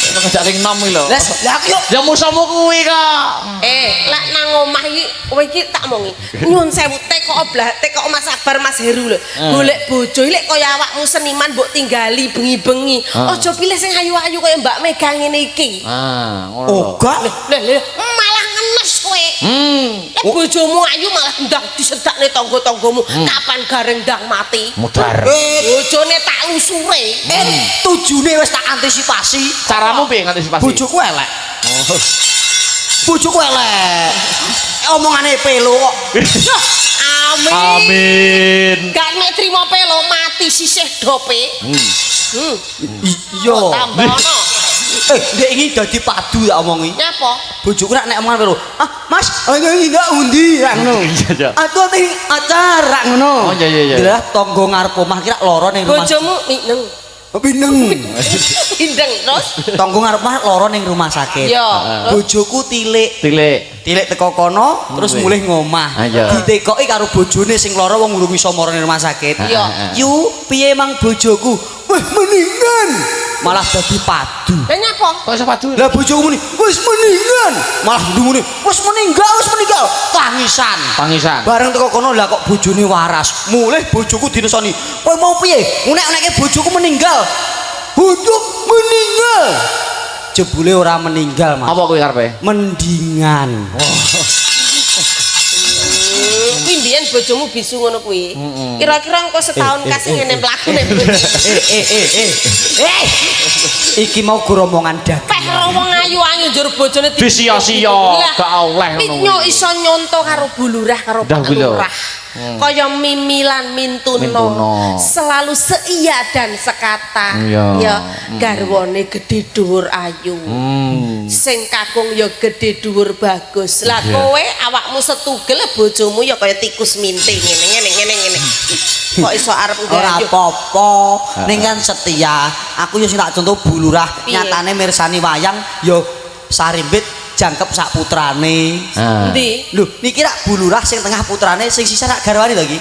Ngejak ring nom iki lho. Lah aku yo Ya musuhmu kuwi kok. Lek nang omah iki kowe iki tak omongi. Nyun sewu teko Mas Sabar Mas Heru lho. Golek bojo lek kaya awakmu seniman mbok tinggali bengi-bengi. Aja pilih sing ayu-ayu kaya Mbak Mega ngene iki. Ngono lho. Oga. Lho, malah ngenes kowe. Lek bojomu ayu malah ndang disedakne tangga-tanggamu. Kapan gareng ndang mati? Mudar. Bojone tak lusure. Tujune wis tak antisipasi. Caramu piye ngantisipasi? Bojoku elek. Bojoku elek. Omongane pelo kok. Amin. Amin. Gak nek trimo pelo mati sisih dope. Iya. Tambono. Nek iki dadi padu tak omongi. Nyapa? Bojoku nek omongan pelo. Ah, Mas, enggak undi ra ngono. Iya. Aku ning acara ngono. Oh, iya. Lah tangga ngarep omah kira lara ning rumah. Bojomu mineng. Pineng. Indeng terus. Tangga ngarep omah lara ning rumah sakit. Iya. Bojoku tilik. Tilik Teko kono terus mulih ngomah. Iya. Ditekoki karo bojone sing lara wong urung iso mara ning rumah sakit. Iya. Yu, piye mang bojoku? Wah, meninggal. Malah dadi padu. Lah nyapa? kok iso padu? Lah bojoku muni, wis meninggal. Malah ndungune, wis meninggal. Tangisan. Bareng teko kono lah kok bojone waras. Mulih bojoku dinesoni. Kowe mau piye? Unek-uneke bojoku meninggal. Hidup meninggal. Jebule ora meninggal, Mas. Apa kuwi karepe? Mendingan. Kuwi mbiyen bojomu bisu ngono kuwi. Kira-kira engko setahun kasih ngene mlakune. Iki mau omongan Peh dagang. wong ayu-ayu njur bojone Disia-sia, gak oleh ngono kuwi. Nyo iso nyonto karo bulurah karo Dah, Pak Bulu. Lurah. Kaya mimilan mintuno, Mintuno. selalu seia dan sekata. Iya. Ya garwane gedhe dhuwur ayu. Sing kakung ya gedhe dhuwur bagus. Lah kowe awakmu setugel bojomu ya kaya tikus minting ngene. Kok iso arep Ora nggayu. apa-apa, ning kan setia. Aku yo sing tak contoh bulurah, Piye? nyatane mirsani wayang yo sarimbit jangkep sak putrane. Endi? Lho, niki rak bulurah sing tengah putrane sing sisa rak garwane to iki.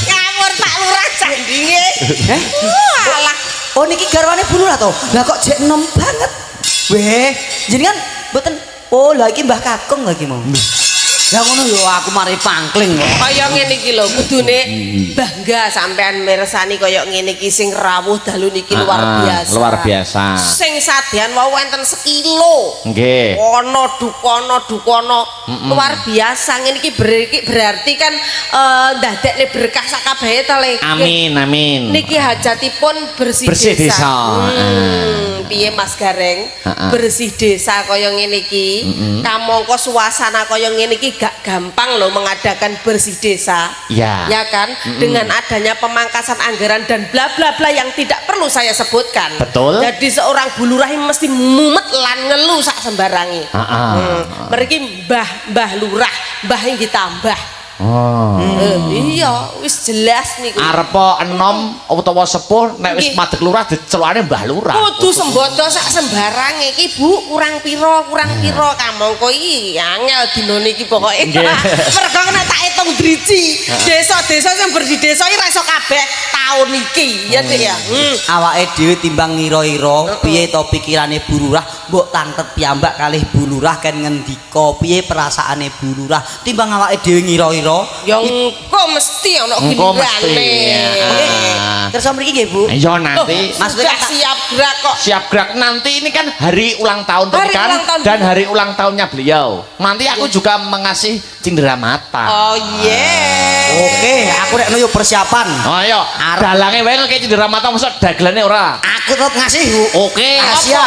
Ngawur Pak Lurah jandinge. Heh? Alah. Oh niki garwane bulurah to. Lah kok jek enom banget. Weh, jenengan mboten. Oh, lah iki Mbah Kakung lagi mau. Lah ngono yo aku mari pangkling kok. Kaya ngene iki lho, kudune bangga sampean mirsani kaya ngene iki sing rawuh dalu niki luar biasa. Luar biasa. Sing sadyan wau enten sekilo. Nggih. Dukono luar biasa ngene iki berarti kan ndadekne berkah sak kabehe ta Le. Amin. Niki hajatipun bersih desa. Piye Mas Gareng? Heeh. Bersih desa kaya ngene iki. Kamangka suasana kaya ngene iki gak gampang loh mengadakan bersih desa. Ya. Ya kan? Dengan adanya pemangkasan anggaran dan bla bla bla yang tidak perlu saya sebutkan. Betul. Jadi seorang bulurah mesti mumet lan ngelu sak sembarangi. Mereka mbah lurah, mbah yang ditambah. Iya, wis jelas niku. Arepa enom utawa sepuh nek wis Nggih. madeg lurah dicelukane Mbah Lurah. Kudu sembodo sak sembarange iki Bu, kurang piro kamangka iki angel dinane iki pokoke. Mergo nek tak hitung driji, desa-desa sing bersih desa iki ra iso kabeh taun iki, ya Dik ya. Awake dhewe timbang ngira-ira piye to pikirane bulurah, mbok tangtet piyambak kalih bulurah kan ngendika piye perasaane bulurah timbang awake dhewe ngira-ira. Ya engko mesti ana Engko mesti, giliranne. ya. Terus mriki nggih Bu. Iya nanti Maksudnya siap gerak kok. siap gerak nanti ini kan hari ulang tahun Hari kan ulang tahun dan beliau. hari ulang tahunnya beliau. Nanti aku juga mengasih cindera mata. Oh yeah. Oke, aku nek yo persiapan. Oh iya, dalange wae ngeke cindera mata mosok dagelane ora. Aku tetep ngasih Bu. Oke. Rahasia.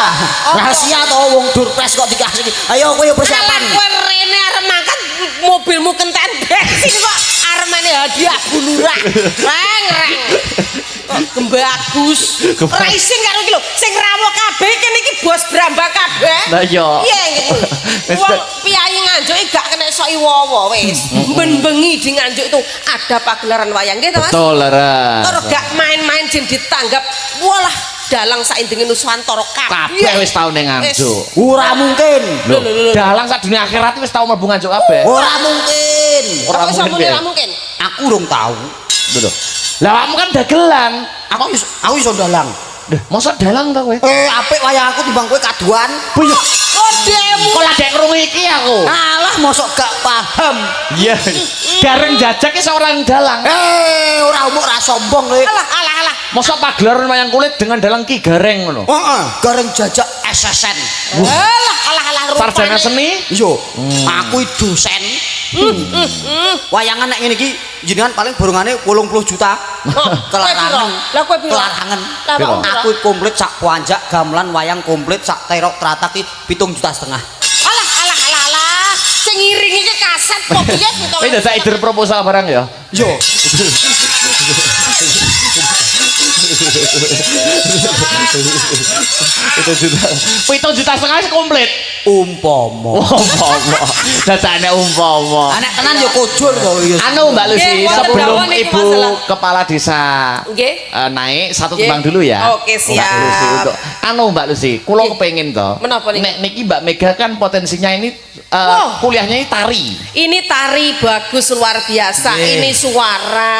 Apa? Rahasia to wong durpres kok dikasih. Ayo kowe yo persiapan. Kowe rene arep mangkat mobilmu kenten bensin kok armane hadiah bulurah. Reng. Kok gembagus. Racing karo iki lho, sing rawuh kabeh kene iki bos brambak kabeh. Lah iya. Iya gitu. Wong piyayi Nganjuk iki gak kena sok iwowo wis. Ben-bengi di Nganjuk itu ada pagelaran wayang nggih to Mas? Betul, Lara. Terus gak main-main jin ditanggap. Walah dalang saindenge Nuswantara Kabeh wis tau ning Nganjuk. Ora mungkin. Lho, dalang sak dunia akhirat wis tau mlebu Nganjuk kabeh. Ora mungkin. Ora Ora mungkin. mungkin. Aku urung tahu. Lho. Lah kamu kan dagelan. Aku iso dalang. Mosok dalang ta kowe? Apik wayang aku timbang kowe kaduan. Boyo. Kodemu. Kok lagi krungu iki aku. Alah mosok gak paham. Iya. Gareng jajak ki seorang dalang. Ora umuk ra sombong kowe. Alah. Masa pagelaran wayang kulit dengan dalang Ki Gareng ngono. Heeh, gareng jajak SSN. Alah Sarjana seni? Yo, aku dosen. Wayangan nek ngene iki jenengan paling borongane 80 juta. Kelarangan. Lah kowe piro? Kelarangan. Lah kok piro? Aku komplit sak puanjak gamelan wayang komplit sak terok tratak iki 7,5 juta. Alah. Sing ngiring iki kaset kok piye gitu. Kowe dadak ide proposal barang ya? Yo. Itu juta setengah komplit. Umpama. Umpama. Dadane umpama. Anak tenan yo kojol kok iki. Anu Mbak Lucy, Nggih, wonten sebelum dawuh niki Ibu masalah. Kepala Desa Nggih. naik satu Nggih. tembang dulu ya. Oke, Mbak Lucy, siap. untuk Mbak Lucy, kula Nggih. kepengin to. Menapa niki? Nek niki Mbak Mega kan potensinya ini Wah. kuliahnya ini tari. Ini tari bagus luar biasa. Nggih. Ini suara,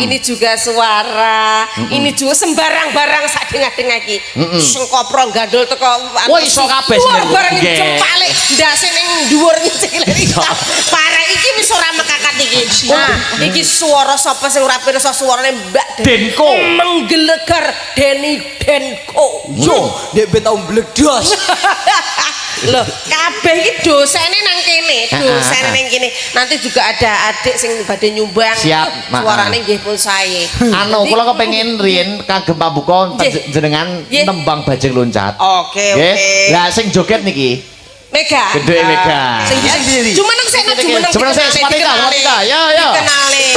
ini juga suara, ini juga sembarang barang sak dengah-dengah iki. Sing kopro gandul teko Wah, iso kabeh Luar sendiri. barang Nggih. jempale ndase ning dhuwur iki. Parah iki wis ora mekakat iki. Nah, iki suara sapa sing ora pirsa suarane Mbak Denko. Menggelegar Deni Denko. Yo, nek bet tau mbledos. Loh, kabeh iki dosene nang kene, dosene nang kene. Nanti juga ada adik sing badhe nyumbang. Siap, Mak. Suarane nggih pun sae. Anu, kula kepengin riyen kagem pambuka Nggih. jenengan Nggih. nembang bajing loncat. Oke, Nggih. oke. Lah sing joget niki Mega. Gede Mega. Sing Sendiri. Jumeneng sik jumeneng. Jumeneng sik, sepatika, sepatika. Yo, yo. Dikenali.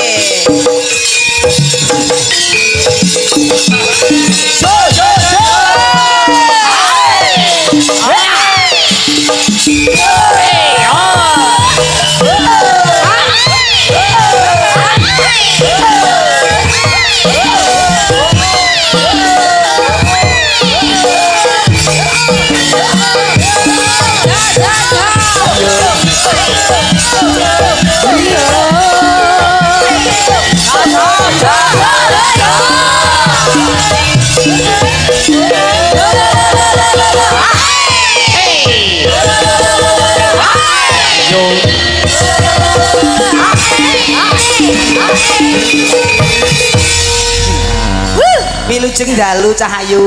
Wilujeng dalu cahayu.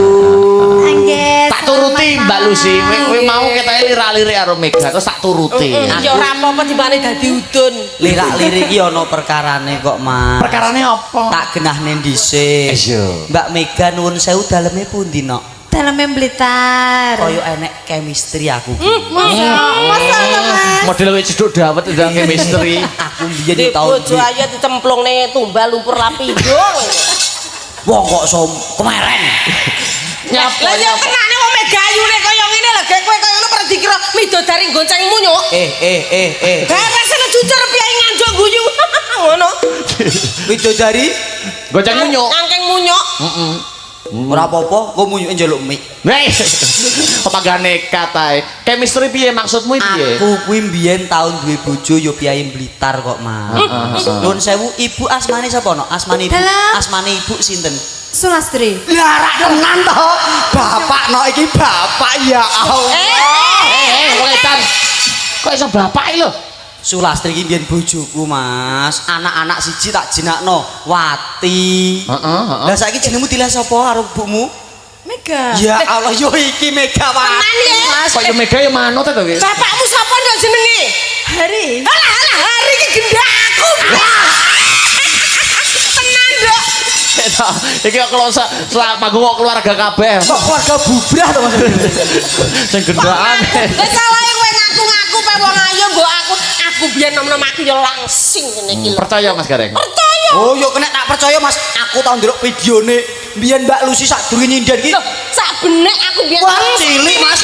Angges. tak turuti Mbak Lucy. Kowe mau ketoke lirak-lirik karo Mega terus tak turuti. Ya ora apa-apa dimane dadi udun. Lirak-lirik iki ana perkarane kok, Mas. Perkarane apa? Tak genahne dhisik. Iya. Mbak Mega nuwun sewu daleme pundi, Nok? Dalamnya Blitar. Kaya enek chemistry aku. Masa Mas? Model wis cedhuk dawet ndang misteri. Aku biyen Di tau bojo ayo dicemplungne tumbal lumpur lapindo. wong kok kemeren. Nyapa Lah ya tenane wong megayune kaya ngene lho, gek kowe kaya ngono pernah dikira midodari goncengmu nyuk. Beres jujur piye nganjuk guyu. Ngono. Widodari Goceng munyuk. Ngangkeng munyuk. ora apa-apa, kok munyuke njaluk mik. Hei, kepanggan nekat ae. Chemistry piye maksudmu piye? Aku kuwi mbiyen taun duwe bojo ya piyayi Blitar kok, Mas. Nuwun sewu, ibu asmane sapa, Nok? Asmane ibu. Dalam. Asmane ibu sinten? Sulastri. Lah ra tenan to. Bapak Nok iki bapak ya Allah. Wong edan. Kok iso bapak lho? Sulastri iki mbiyen bojoku, Mas. Anak-anak siji tak jenakno Wati. Heeh. Lah saiki jenengmu dilah sapa karo ibumu? Mega. Ya Allah, yo iki Megawati. Tenan ya. Mas kok yo Mega yo manut to iki. Bapakmu sapa ndok jenenge? Hari. Alah, hari iki gendakku. Tenan ndok. Iki kok kelonsa panggung kok keluarga kabeh. Kok keluarga bubrah to, Mas? Sing gendaan. Lah salahe kowe ngaku-ngaku pe wong ayu mbok aku biyen nom-nom aku ya langsing ngene iki lho. Percaya Mas Gareng? Percaya. Oh, yo kena tak percaya, Mas. Aku tau ndelok videone mbiyen Mbak Lucy sadurunge nyindir iki. Loh, sak benek aku biyen Wah, cilik, Mas.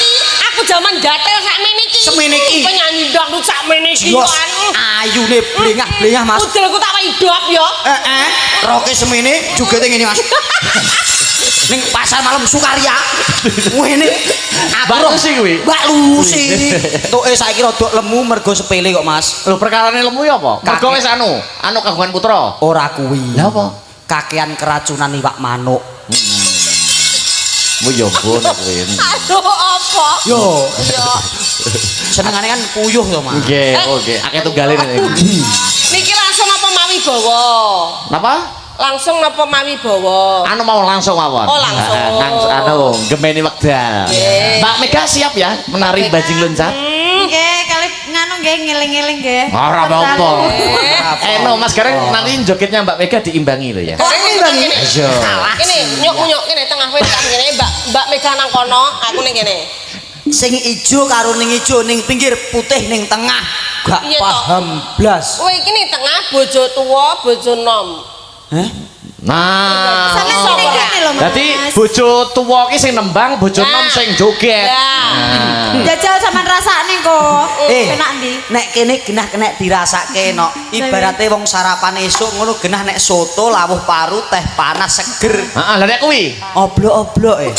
Aku zaman gatel sakmene iki. Semene iki. Penyanyi dangdut sakmene iki Yos, kan. ayune blengah-blengah, Mas. Udelku tak wae idop ya. Roke semene jogete ngene, Mas. Ning pasar malam Sukarya. Ngene. Mbak Lucy kuwi. Mbak Lucy. Tuke saiki rada lemu mergo sepele kok, Mas. Lho perkarane lemu ya apa? Mergo wis anu kagungan putra. Ora kuwi. Lah apa? Kakean keracunan iwak manuk. Mu yo bon kuwi. Aduh apa? Yo. Senengane kan puyuh to, Mas. Nggih, oke. Akeh tunggale Niki langsung apa mawi bawa? Napa? Langsung napa mawi bawa? Anu mau langsung mawon. Oh, langsung. Anu gemeni wekdal. Nggih. Mbak Mega siap ya menari bajing loncat? Nggih, kali nganu nggih ngeling-eling nggih. Ora apa-apa. Eh. No Mas Gareng nanti jogetnya Mbak Mega diimbangi lho ya. Kok imbangi? Ayo. Kene, nyuk-nyuk kene tengah kowe tak kene Mbak Mega nang kono, aku ning kene. Sing ijo karo ning ijo ning pinggir putih ning tengah. Gak Iya, toh. paham blas. Kowe iki ning tengah bojo tuwa, bojo nom. Hah? Nah. Sampe Oh. sini kene lho Mas. Dadi bojo tuwa ki sing nembang, bojo nom sing joget. Nah. Jajal sampean rasane kok. Penak ndi? Nek kene genah kena dirasake no. Ibarate wong sarapan esuk ngono genah nek soto, lawuh paru, teh panas seger. Heeh, lha nek kuwi Oblok-oblok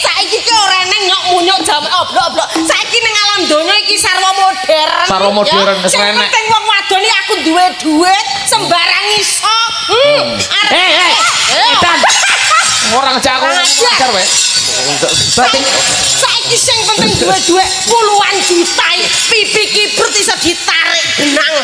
Saiki ki ora neng nyok-munyuk jam oblok-oblok. Saiki ning alam donya iki sarwa modern. Sarwa modern, Ya, wis sing renek. penting wong wadon iki aku duwe duit, sembarang iso. Edan. Orang cak aku ngajar wae. Saiki sing penting duwe duit puluhan juta pipi kibrut iso ditarik benang.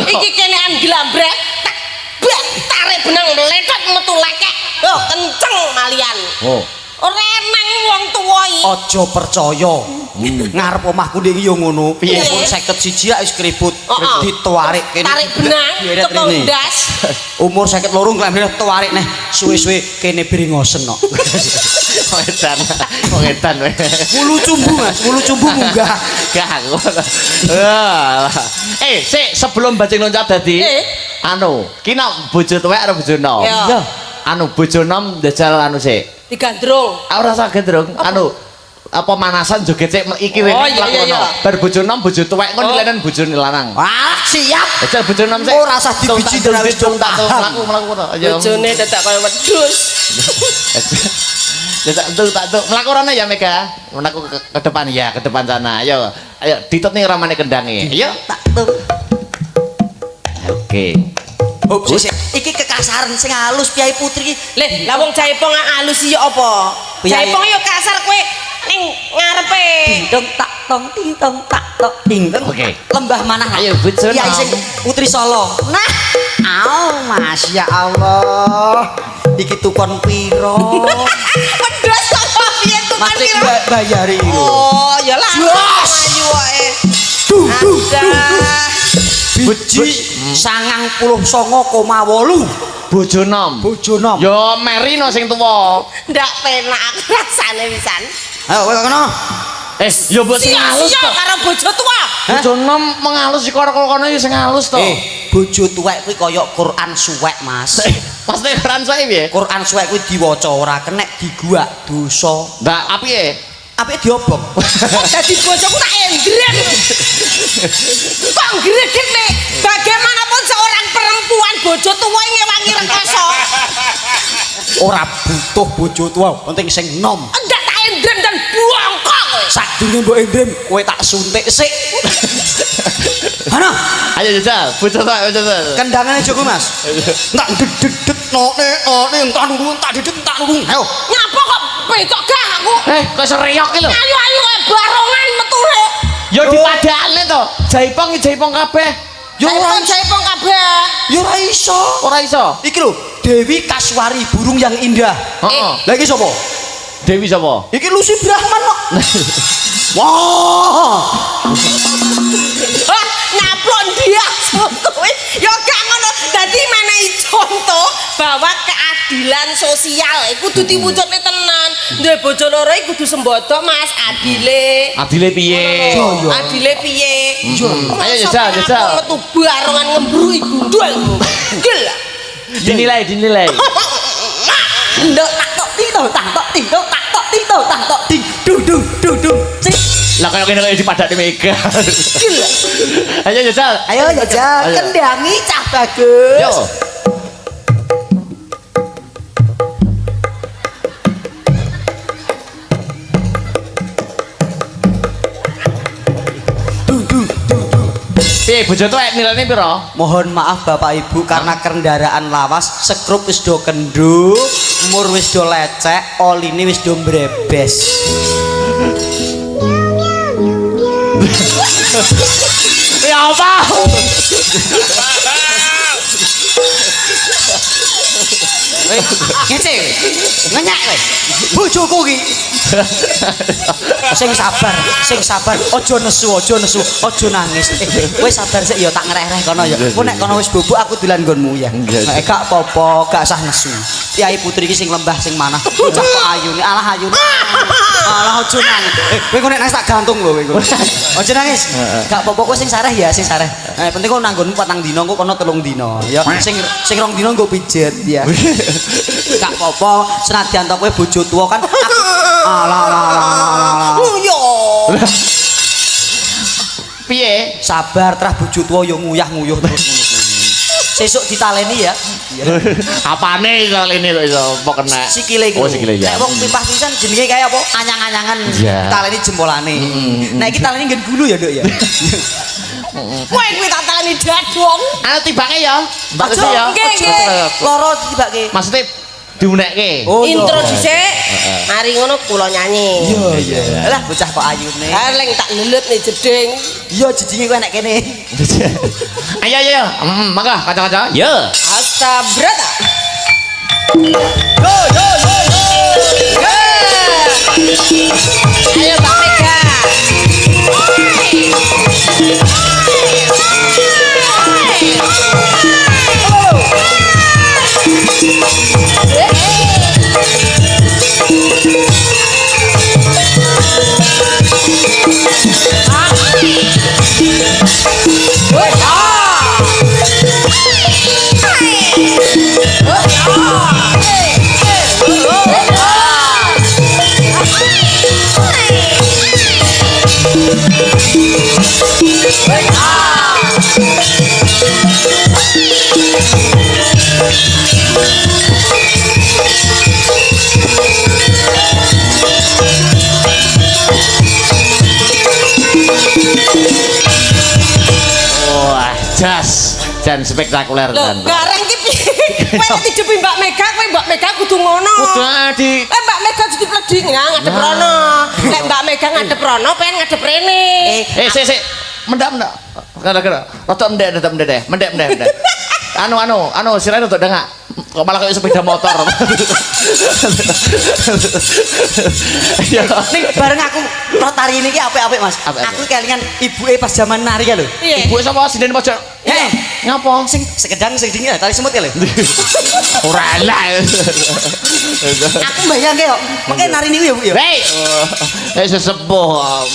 Iki kene am glambrek tak bak tarik benang meletot metu lekek. Loh kenceng malian. Oh. Ora nang wong tuwa iki. Aja percaya. Ngarep omahku ndek yo ngono. Piye? Pun 51 ya wis keriput. Heeh. Ditarik kene. Tarik benang Dieret teko rene. ndas. Umur 52 klamene tarik neh suwe-suwe kene bringosen no. Edan. Wong edan wae. Wulu cumbu Mas, wulu cumbu munggah. Gak aku. Sik sebelum bajing loncat dadi anu, ki nak bojo tuwek karo bojo nom. Iya. Anu bojo nom njajal anu sik. Digandrung. Ora usah gendrong. Anu apa manasan joget sik iki rene Oh, iya, iya, iya. Bar bojo nom bojo tuwek kon dilenen bojone lanang. Wah, siap. Jajal bojo nom sik. Ora usah dibiji Tung, wis tung, tak tung, paham. mlaku kono. Ayo. Bojone tetek kaya wedhus. Jajal tung tak tung. Mlaku rono ya Mega. Mlaku ke depan ya, ke depan sana. Ayo. Ayo ditut ning ramane kendange. Ayo. Tak tuh. Oke. Oh, sik. Iki kekasaran sing halus Piai Putri. Leh, lah wong jaipong halus iki apa? Piye? Jaipong yo kasar kowe ning ngarepe. Dong tak tong ting tong tak tok ting tong. Oke. Lembah mana? Ayo, bojo Piai nom. sing Putri Solo. Nah, Masya Allah. Iki tukon piro? Wedhus kok piye tukang Mesti kira? bayari lho. Oh, ya lah. Jos. Ayu wae. Duh. Ada. Biji 99,8. Bojo nom. Bojo nom. Yo Merino sing tuwa. Ndak penak aku rasane pisan. Ayo kowe kono. Yo mbok sing halus Sia-sia to. karo bojo tua. Bojo nom mengalus iki kono iki sing halus to. Bojo tuwek kuwi kaya Quran suwek, Mas. Pas tekan sae piye? Quran suwek kuwi diwaca ora kenek diguak dosa. Ndak apiye? Apik diobok. Dadi bojoku tak endrem. Kok greget nek bagaimanapun seorang perempuan bojo tua ngewangi rekoso. Ora butuh bojo tuwa, penting sing nom. Ndak tak endrem dan bongkok kowe. Sadurunge mbok endem, kowe tak suntik sik. Ana, Ayo jajal, bojo tuwek, bojo tuwek. kendangane Joko Mas. Tak dedet none entar nurun tak dedet tak nurun. Ayo. Nyapa kok becok gak aku? Kok sereyok iki lho. Ayu-ayu kayak barongan metune. Yo dipadakne to. Jaipong kabeh. Yo ora Jaipong kabeh. yo ora iso. Ora iso. Iki lho, Dewi Kaswari burung yang indah. Heeh. Lah iki sapa? Dewi sapa? Iki Lucy Brahman kok. Wah. Hah, nyaplok dia kowe. Ya gak ngono. Dadi menehi contoh bahwa keadilan sosial iku kudu diwujudne tenan. Duwe bojo loro iku kudu sembodok Mas adile. Adile piye? Adile piye? Ayo jajal, jajal. Metu barongan ngembruki gundul. Gil. Dinilai. Ndok tak tok tito tak tok tito tak tok tito tak tok ting dung. Cik. Lah kaya kene dipadakne Mega. Gil. Ayo jajal. Ayo jajal Ayo. kendangi cah bagus. Yo. Piye bojo tuwek nilainya piro? Mohon maaf Bapak Ibu karena kendaraan lawas sekrup wis do kenduk, mur wis do lecek, oline wis do mbrebes. Ya apa? Ngece. Ngenyek kowe. Bojoku ki. Sing sabar. Aja nesu, aja nangis. Kowe sabar sik ya tak ngereh-reh kono ya. Engko nek kono wis bubuk aku dolan nggonmu ya. Nek gak apa-apa, gak usah nesu. Kyai Putri iki sing lembah sing manah. Bocah kok ayune, alah ayune. Alah aja nangis. Kowe kok nek nangis tak gantung lho kowe. Aja nangis. Gak apa-apa kowe sing sareh ya, sing sareh. Penting kok nanggonmu 4 dina, kok kono 3 dina. Ya sing 2 dina nggo pijet ya. Gak apa-apa, senadyan to kowe bojo tuwa kan. Alah. Yo. Piye? Sabar trah bojo tuwa yo nguyah-nguyuh terus ngono kuwi. Sesuk ditaleni ya. Apane kali ini kok iso apa kena? Sikile iki. Oh, sikile ya. Nek wong pipah pisan jenenge kaya apa? Anyang-anyangan taleni jempolane. Nek iki taleni nggen gulu ya, Nduk ya. Kowe kuwi tak taleni dadong. Anu tibake ya. Mbak Desi ya. Loro tibake. Maksudnya diunekke. Oh, intro dhisik. Mari ngono kula nyanyi. Iya. Lah bocah kok ayune. Areng tak lelet nih jeding. Iya jejinge kowe nek kene. Ayo. Mangga kaca-kaca. Yo. Asta brata. Ayo Mbak Mega. Wah, jas dan spektakuler Loh, kan. gareng ki piye? Kowe nek didepi Mbak Mega kudu ngono. Kudu di Mbak Mega jadi pleding ya ngadep rono. Nek Mbak Mega ngadep rono pengen ngadep rene. sik. Mendap. Kira-kira. Rada mendek deh. Mendek. Anu, sirahe rada dengak. Kok malah kayak sepeda motor. Ya. Ning bareng aku pro tari ini ki apik-apik Mas. Aku kelingan ibuke pas zaman nari ya lho. Ibu sapa sinden pojok? Ngapa? Sing sekedang sing dingin tali semut ya lho. Ora lah. Aku bayangke kok. Mengke nari niku ya Bu ya. Hei. Sesepuh.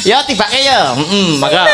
Ya tibake ya. Maka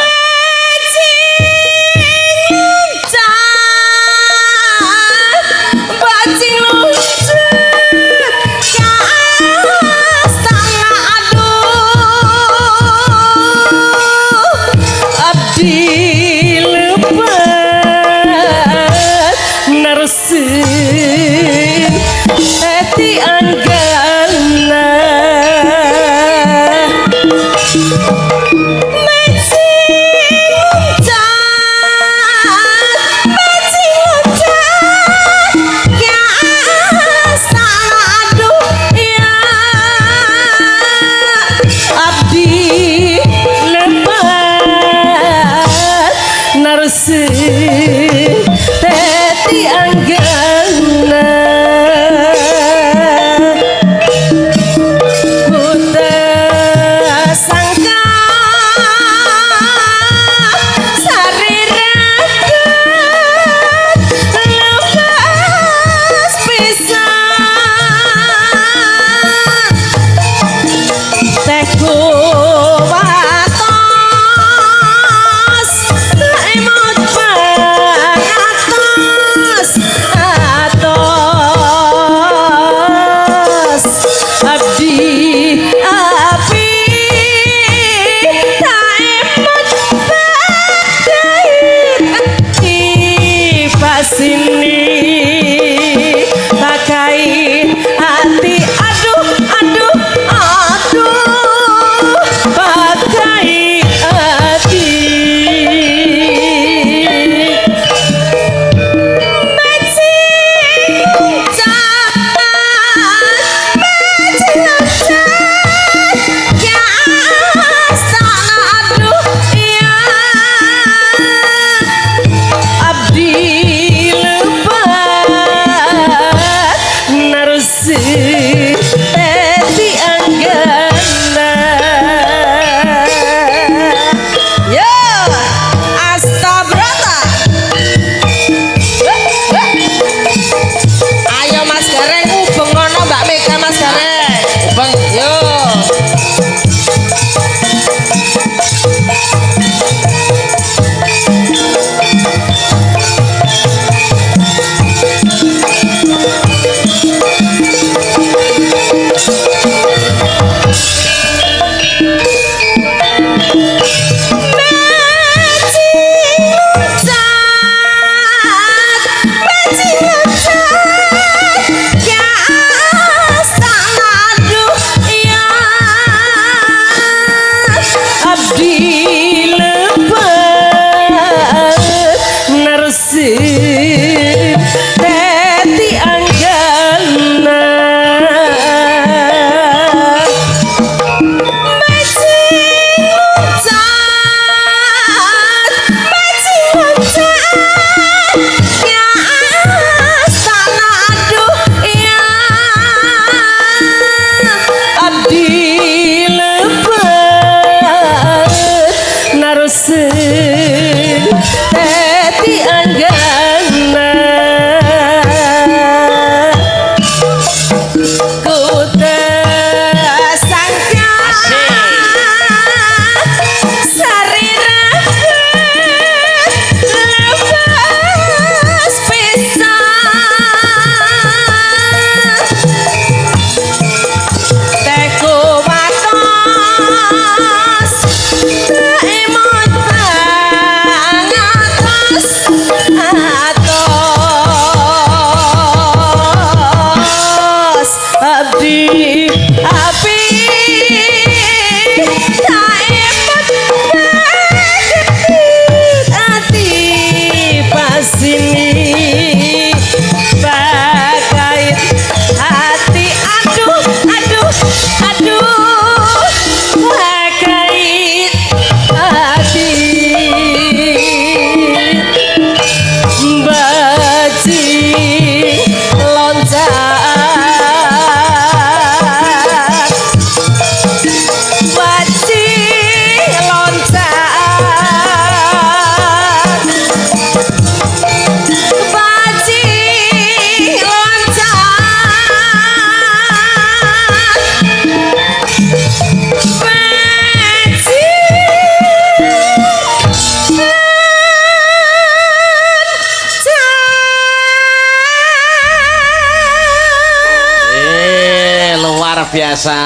biasa.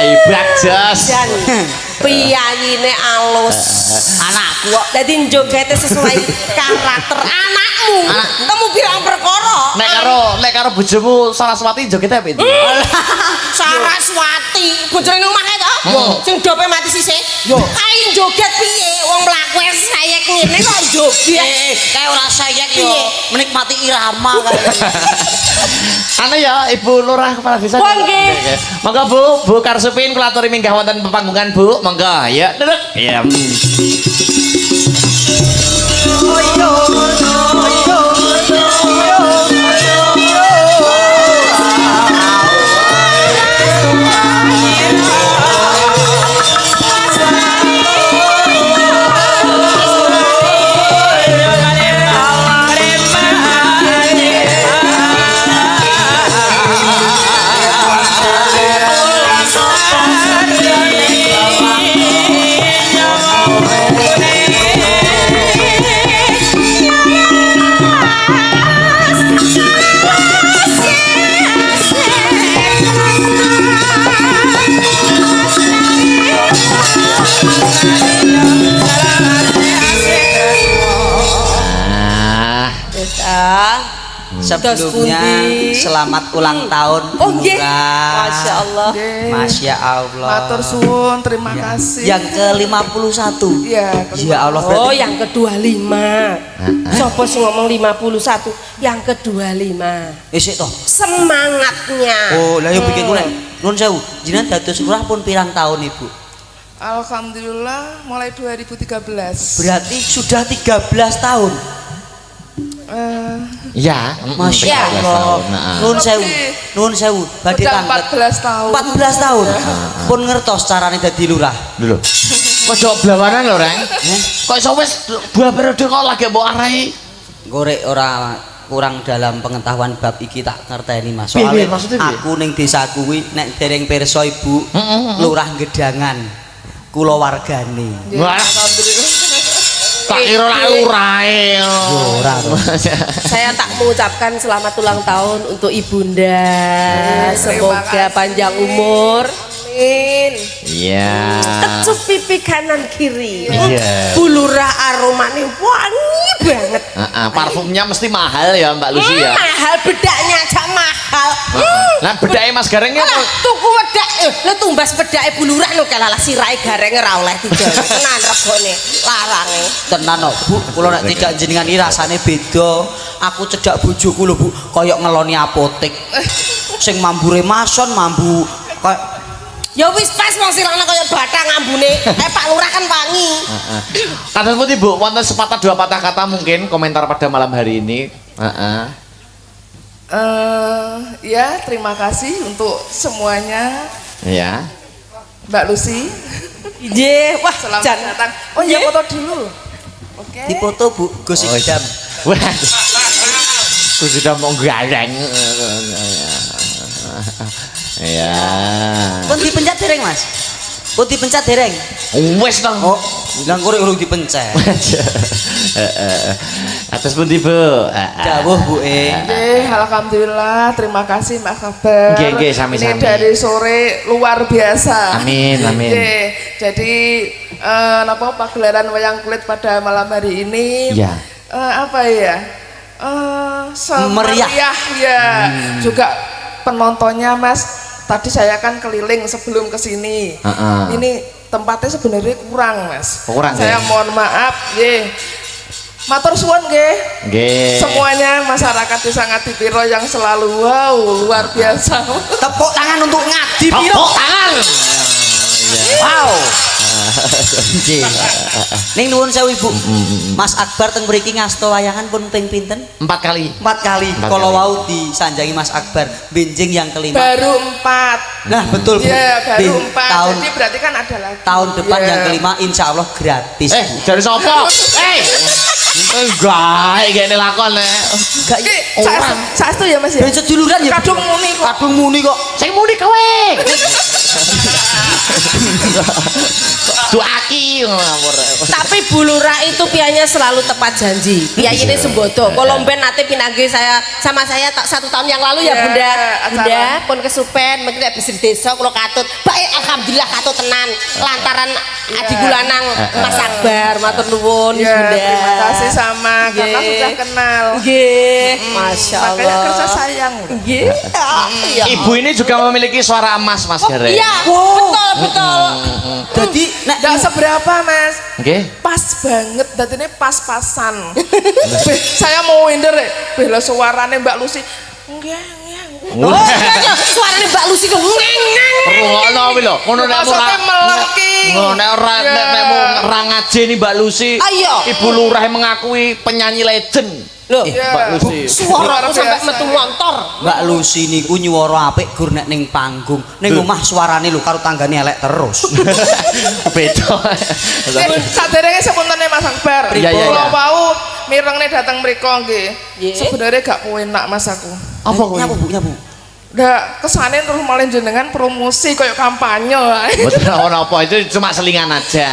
Hebat Jos. Dan piyayine alus. Anakku kok Dadi njogete sesuai karakter anakmu. Kamu bilang perkara. Nek karo bojomu Saraswati joget apa itu? Saraswati, bojone nang omah to? Sing dope mati sisih. Ai joget piye? Wong mlaku sayek ngene kok joget. kayak ora sayek yo menikmati irama kan. Anu ya Ibu Lurah Kepala Desa. Nggih. Monggo Bu Karsupin kula aturi minggah wonten pepanggungan Bu. Monggo ya. Duduk. Ya. Sebelumnya selamat ulang tahun Oh nggih. Lurah. Masya Allah. Masya Allah. Matur suwun, terima kasih. Yang ke-51. Iya, Ya Allah Oh, berarti yang ke-25. Sopo sing ngomong 51? Yang ke-25. isik toh. Semangatnya. Oh, lah yo bikin kulek. Nun sewu, jenengan dados lurah pun pirang tahun Ibu? Alhamdulillah mulai 2013. Berarti sudah 13 tahun. Ya, Masya 13 Allah. tahun. Nah. Nun sewu, badhe Udah tanglet. 14 tahun. 14 tahun. Pun ngertos carane dadi lurah. Dulu. Kok blawanan lho, Reng? Kok iso wis buah periode kok lagi mbok arahi? Gorek ora kurang dalam pengetahuan bab iki tak ngerteni Mas. Piye, Soale maksudnya piye? aku ning desa kuwi nek dereng pirsa Ibu, lurah Gedangan. Kula wargane. Wah, Alhamdulillah. tak kira lak lurahe. Ora. Saya tak mengucapkan selamat ulang tahun untuk Ibunda. Semoga kasih. panjang umur. Amin. Iya. Kecup pipi kanan kiri. Iya. Bulurah aromanya wangi banget. Parfumnya mesti mahal ya Mbak Lucy ya. Mahal, bedaknya aja mahal. Nah, bedake Mas Garengnya Lah tuku wedak le tumbas bedake bulurah no kalalah sirahe gareng ora oleh tiga. Tenan regane, larange. Tenan kok Bu, kula nek tidak jenengan iki rasane beda. Aku cedak bojoku lho Bu, kaya ngeloni apotek. Sing mambure mason, mambu kaya Ya wis pas wong sirane kaya bathang ambune. Pak Lurah kan wangi. Kados pundi Bu, wonten sepatah dua patah kata mungkin komentar pada malam hari ini. Ya, terima kasih untuk semuanya. Ya. Mbak Lucy, Nggih, wah selamat jan. datang. Oh ya, Nggih. foto dulu. Oke. dipoto Bu, Gus Oh, Idam. Wah. Aku sudah mau gareng. Ya. Pun dipencet dereng Mas? Pun dipencet dereng? Wes dong. Oh, bilang korek urung dipencet. Atas pundi Bu? Dawuh Bu Alhamdulillah, terima kasih Mas Kabar. Nggih, nggih, sami-sami. Ini dari sore luar biasa. Amin, amin. Nggih, jadi napa pagelaran wayang kulit pada malam hari ini? Ya. Apa ya? Meriah. Ya. Juga penontonnya Mas. Tadi saya kan keliling sebelum kesini. Ini tempatnya sebenarnya kurang Mas. Kurang, Saya ya? mohon maaf, nggih. Matur suwun nggih. Nggih. Semuanya masyarakat Desa Ngadipiro yang selalu luar biasa. Tepuk tangan untuk Ngadipiro. Tepuk tangan. Wow. Nggih. Ning nuwun sewu Ibu. Mas Akbar teng mriki ngasta wayangan pun ping pinten? 4 kali. 4 kali. Empat Kalau kali. wau disanjangi Mas Akbar, benjing yang kelima. Baru 4. Nah, betul Bu. Iya, baru Bin- 4. Tahun Jadi berarti kan ada lagi. tahun depan Iya. yang kelima insya Allah gratis. Dari sapa? Enggak, gini lakon Gak Ki, Orang. saestu ya Mas ya. ben seduluran ya. Kadung muni kok. Kadung muni kok. Sing muni kowe. Doaki iki ngawur. Tapi Bu Lurah itu piyanya selalu tepat janji. Piyai ini sembodo. Kalau mben nate pinanggih saya sama saya 1 tahun yang lalu ya Ya, Bunda. acara. Bunda pun kesupen mungkin nek bis desa kula katut. Baik alhamdulillah katut tenan. Lantaran Adi Gulanang Mas Akbar matur nuwun Ya, Bunda. terima kasih sama karena Nggih. sudah kenal. Nggih, Masya Allah. Makanya kerja sayang. Nggih. Ya. Ibu ini juga memiliki suara emas Mas Gere. Iya, betul betul. Jadi nek Nggak seberapa mas, Nggih. pas banget, dan ini pas-pasan. Beh, saya mau winder ya, bela suaranya Mbak Lucy. Enggak. Oh, iya, suaranya Mbak Lucy ku ngeng-ngeng. Rungokno kuwi lho. Ngono nek Maksudnya melengking. Ngono nek ora Ya. ora ngajeni Mbak Lucy. Ayo. Ibu Lurah mengakui penyanyi legend. Loh, Ya. Mbak Lucy. suaraku Luar sampai biasa. metu montor. Mbak Lucy niku nyuwara apik gur nek ning panggung. Ning omah suarane lho karo tanggane elek terus. Beda. Saderenge sepuntene Mas Akbar. Iya, iya, Kula iya. wau mirengne dateng mriko nggih. Nggih. Sebenarnya gak enak Mas aku. Apa kuwi? Nyapu Bu, nyapu. Nggak kesane terus malah jenengan promosi kayak kampanye. Betul apa itu cuma selingan aja.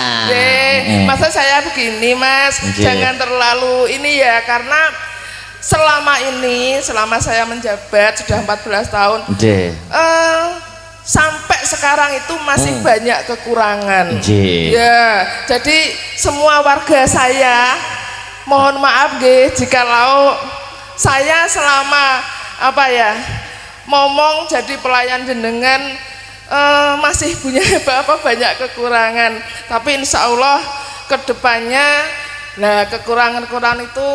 Masa saya begini Mas, Nggih. jangan terlalu ini ya karena selama saya menjabat sudah 14 tahun. Nggih. Sampai sekarang itu masih banyak kekurangan. Nggih. Ya, jadi semua warga saya mohon maaf nggih jikalau saya selama apa ya ngomong jadi pelayan jenengan masih punya banyak kekurangan. Tapi insya Allah kedepannya nah kekurangan-kekurangan itu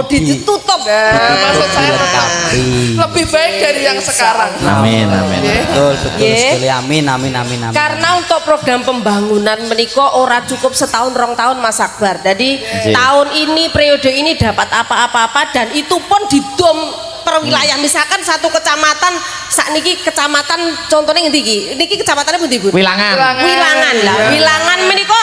Ditutup. nah, maksud saya dilengkapi. lebih baik dari yang sekarang. Amin amin. Betul Nggih. sekali. Amin amin amin amin. Karena untuk program pembangunan menika ora cukup setahun 2 tahun Mas Akbar. Jadi tahun ini periode ini dapat apa-apa dan itu pun didom per wilayah. Misalkan satu kecamatan sakniki kecamatan contohnya ngendi iki? Niki kecamatannya pundi Bu? Wilangan. Wilangan lah, Iya. wilangan menika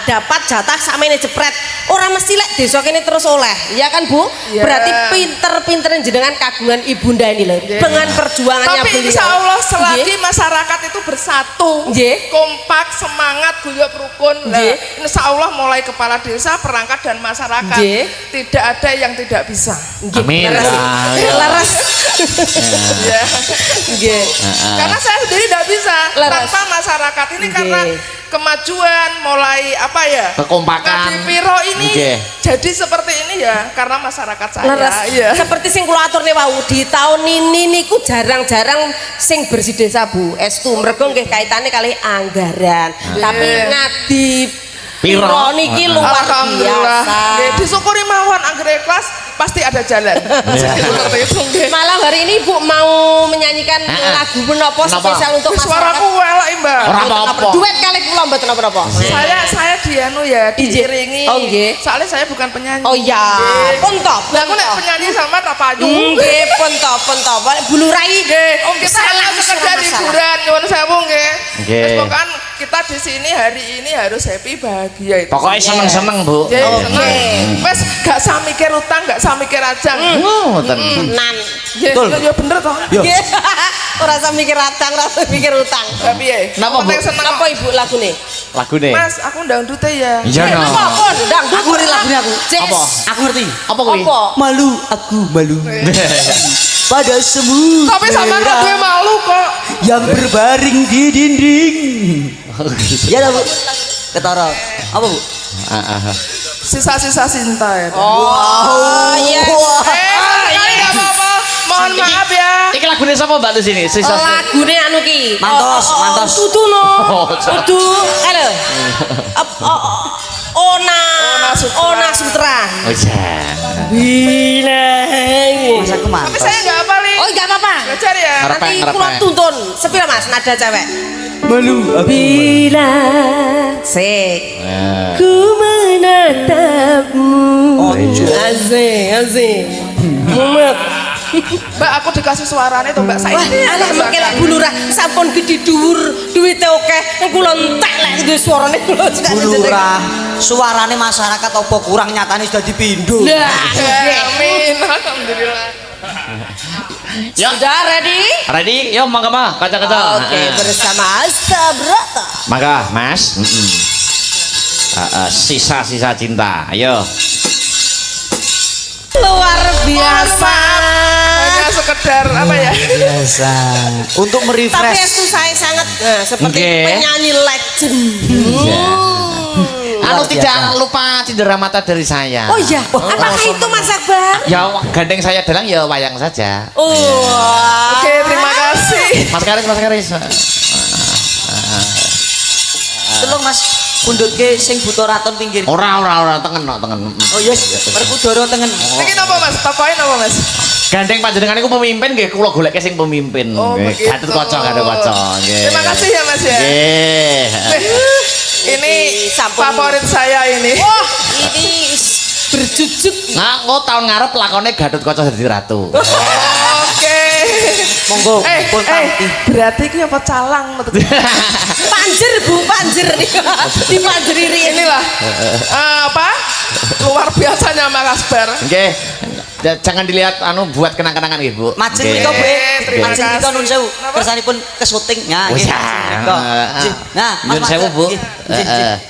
dapat jatah sakmene jepret. Ora mesti lek desa kene terus oleh. Ya kan Bu? Iya. Berarti pinter-pinteran jenengan kagungan ibunda ini lho. Iya. Dengan perjuangannya Tapi beliau. insya Allah selagi Nggih. masyarakat itu bersatu, Nggih. kompak, semangat, guyup rukun, nah, Nggih. insya Allah mulai kepala desa, perangkat dan masyarakat Nggih. tidak ada yang tidak bisa. Amin. Leres. Leres. Ya. Nggih. Karena saya sendiri tidak bisa Leres. tanpa masyarakat ini Nggih. karena kemajuan mulai apa ya? Kekompakan. Ngadi Piro ini Nggih. jadi seperti ini ya karena masyarakat saya. Leres. Iya. Seperti sing kula aturne wau di tahun ini niku jarang-jarang sing bersih desa Bu Estu mergo nggih kaitane kali anggaran. Tapi ngadi Piro. Piro niki luar Alhamdulillah. biasa. Nggih, disyukuri mawon anggere kelas pasti ada jalan. Seperti itu nggih. Malam hari ini Bu mau menyanyikan lagu menapa Menapa? spesial untuk Suaraku masyarakat. welek, Mbak. Ora apa-apa. Duet kali kula mboten napa-napa. Saya dianu ya diiringi. Oh, nggih. Soalnya saya bukan penyanyi. Oh iya, Nggih. pun to. Lah aku nek penyanyi sama tak payu. Nggih, pun to. Bulurai. Nggih, kita Salah, hanya sekedar masalah. hiburan nyuwun sewu nggih. Nggih. Terus pokoknya kita di sini hari ini harus happy bahagia itu. Pokoknya seneng-seneng Bu. Nggih, seneng. Oke. Wes gak usah mikir utang, gak usah mikir ajang. Ngoten. Nan. Nggih, ya bener toh. Nggih. Ora usah mikir ratang, ora usah mikir utang. Lah piye? Napa, Bu? Penting seneng. Apa Ibu lagune? Lagune. Mas, aku dangdute ya. Iya no. Napa pun? Dangdut. Aku ngerti lagunya aku. Jazz. Apa? Aku ngerti. Apa kuwi? Apa? Malu, aku malu. Pada semua Tapi sama gak gue malu kok. yang berbaring di dinding. Ya Bu. Ketara. Apa Bu? Sisa-sisa cinta ya. Oh, yes. Kali gak apa-apa. Mohon maaf ya. Iki lagune sapa Mbak Lus ini? Sisa. Lagune anu ki. Mantos, mantos. Tutu no. Oh, Tutu. Halo. Ona Sutra. Oh iya. Bilang. Masa aku Tapi mantos. saya gak apa nih. Oh, enggak apa-apa. Belajar ya. Ngarep. Nanti Ngarep, kula ngarep. tuntun. Sepira Mas nada cewek. Malu, aku Bila sik Nah. ku menatapmu. Oh, Asik. Mumet. Mbak aku dikasih suaranya tuh Mbak saya. Wah, anak mengke lak Bu Lurah sampun gede dhuwur, duwite akeh. Kula entek lek duwe suarane kula suka Bu Lurah, suarane masyarakat apa kurang nyatane sudah dipindho. Nah, Amin. Alhamdulillah. Ya. sudah ready? Ready? Yo mangga mah, kaca-kaca. Oke, bersama Asta Brata. Mangga, Mas. Sisa-sisa cinta. Ayo. Luar biasa. Hanya sekedar apa ya? Biasa. Untuk Tapi merefresh. itu saya sangat seperti Nggih. penyanyi legend. Anu Luar tidak biasa. lupa cindera mata dari saya. Oh iya, apakah itu Mas Akbar? Ya gandeng saya dalang ya wayang saja. Oh. Oke, terima kasih. Mas Karis. Tolong Mas, pundutke sing buta raton pinggir. Ora tengen no, tengen. Oh yes, Werkudara tengen. Niki napa Mas? Tokoe napa Mas? Gandeng panjenengan iku pemimpin nggih kula goleke sing pemimpin. Oh, Nggih, begitu. Gatot Kaca nggih. Terima kasih ya Mas ya. Nggih. Ini Sampun. favorit saya ini. Wah, ini berjujuk. Nah, engko tahun ngarep lakone Gatot Kaca dadi ratu. Oke. Monggo, pun panti. Berarti ki apa calang metu. Panjer Bu, panjer di panjeri riyen. Inilah apa? Luar biasanya Mas Akbar. Nggih. Jangan dilihat anu buat kenang-kenangan nggih, Bu. Majeng Nggih. mriko Bu. Terima Majeng mriko kasih. nun sewu. Napa? Kersanipun ke syuting. Nah, Oh, nggih. ya. Mriko. Nah, Nyun sewu, Bu.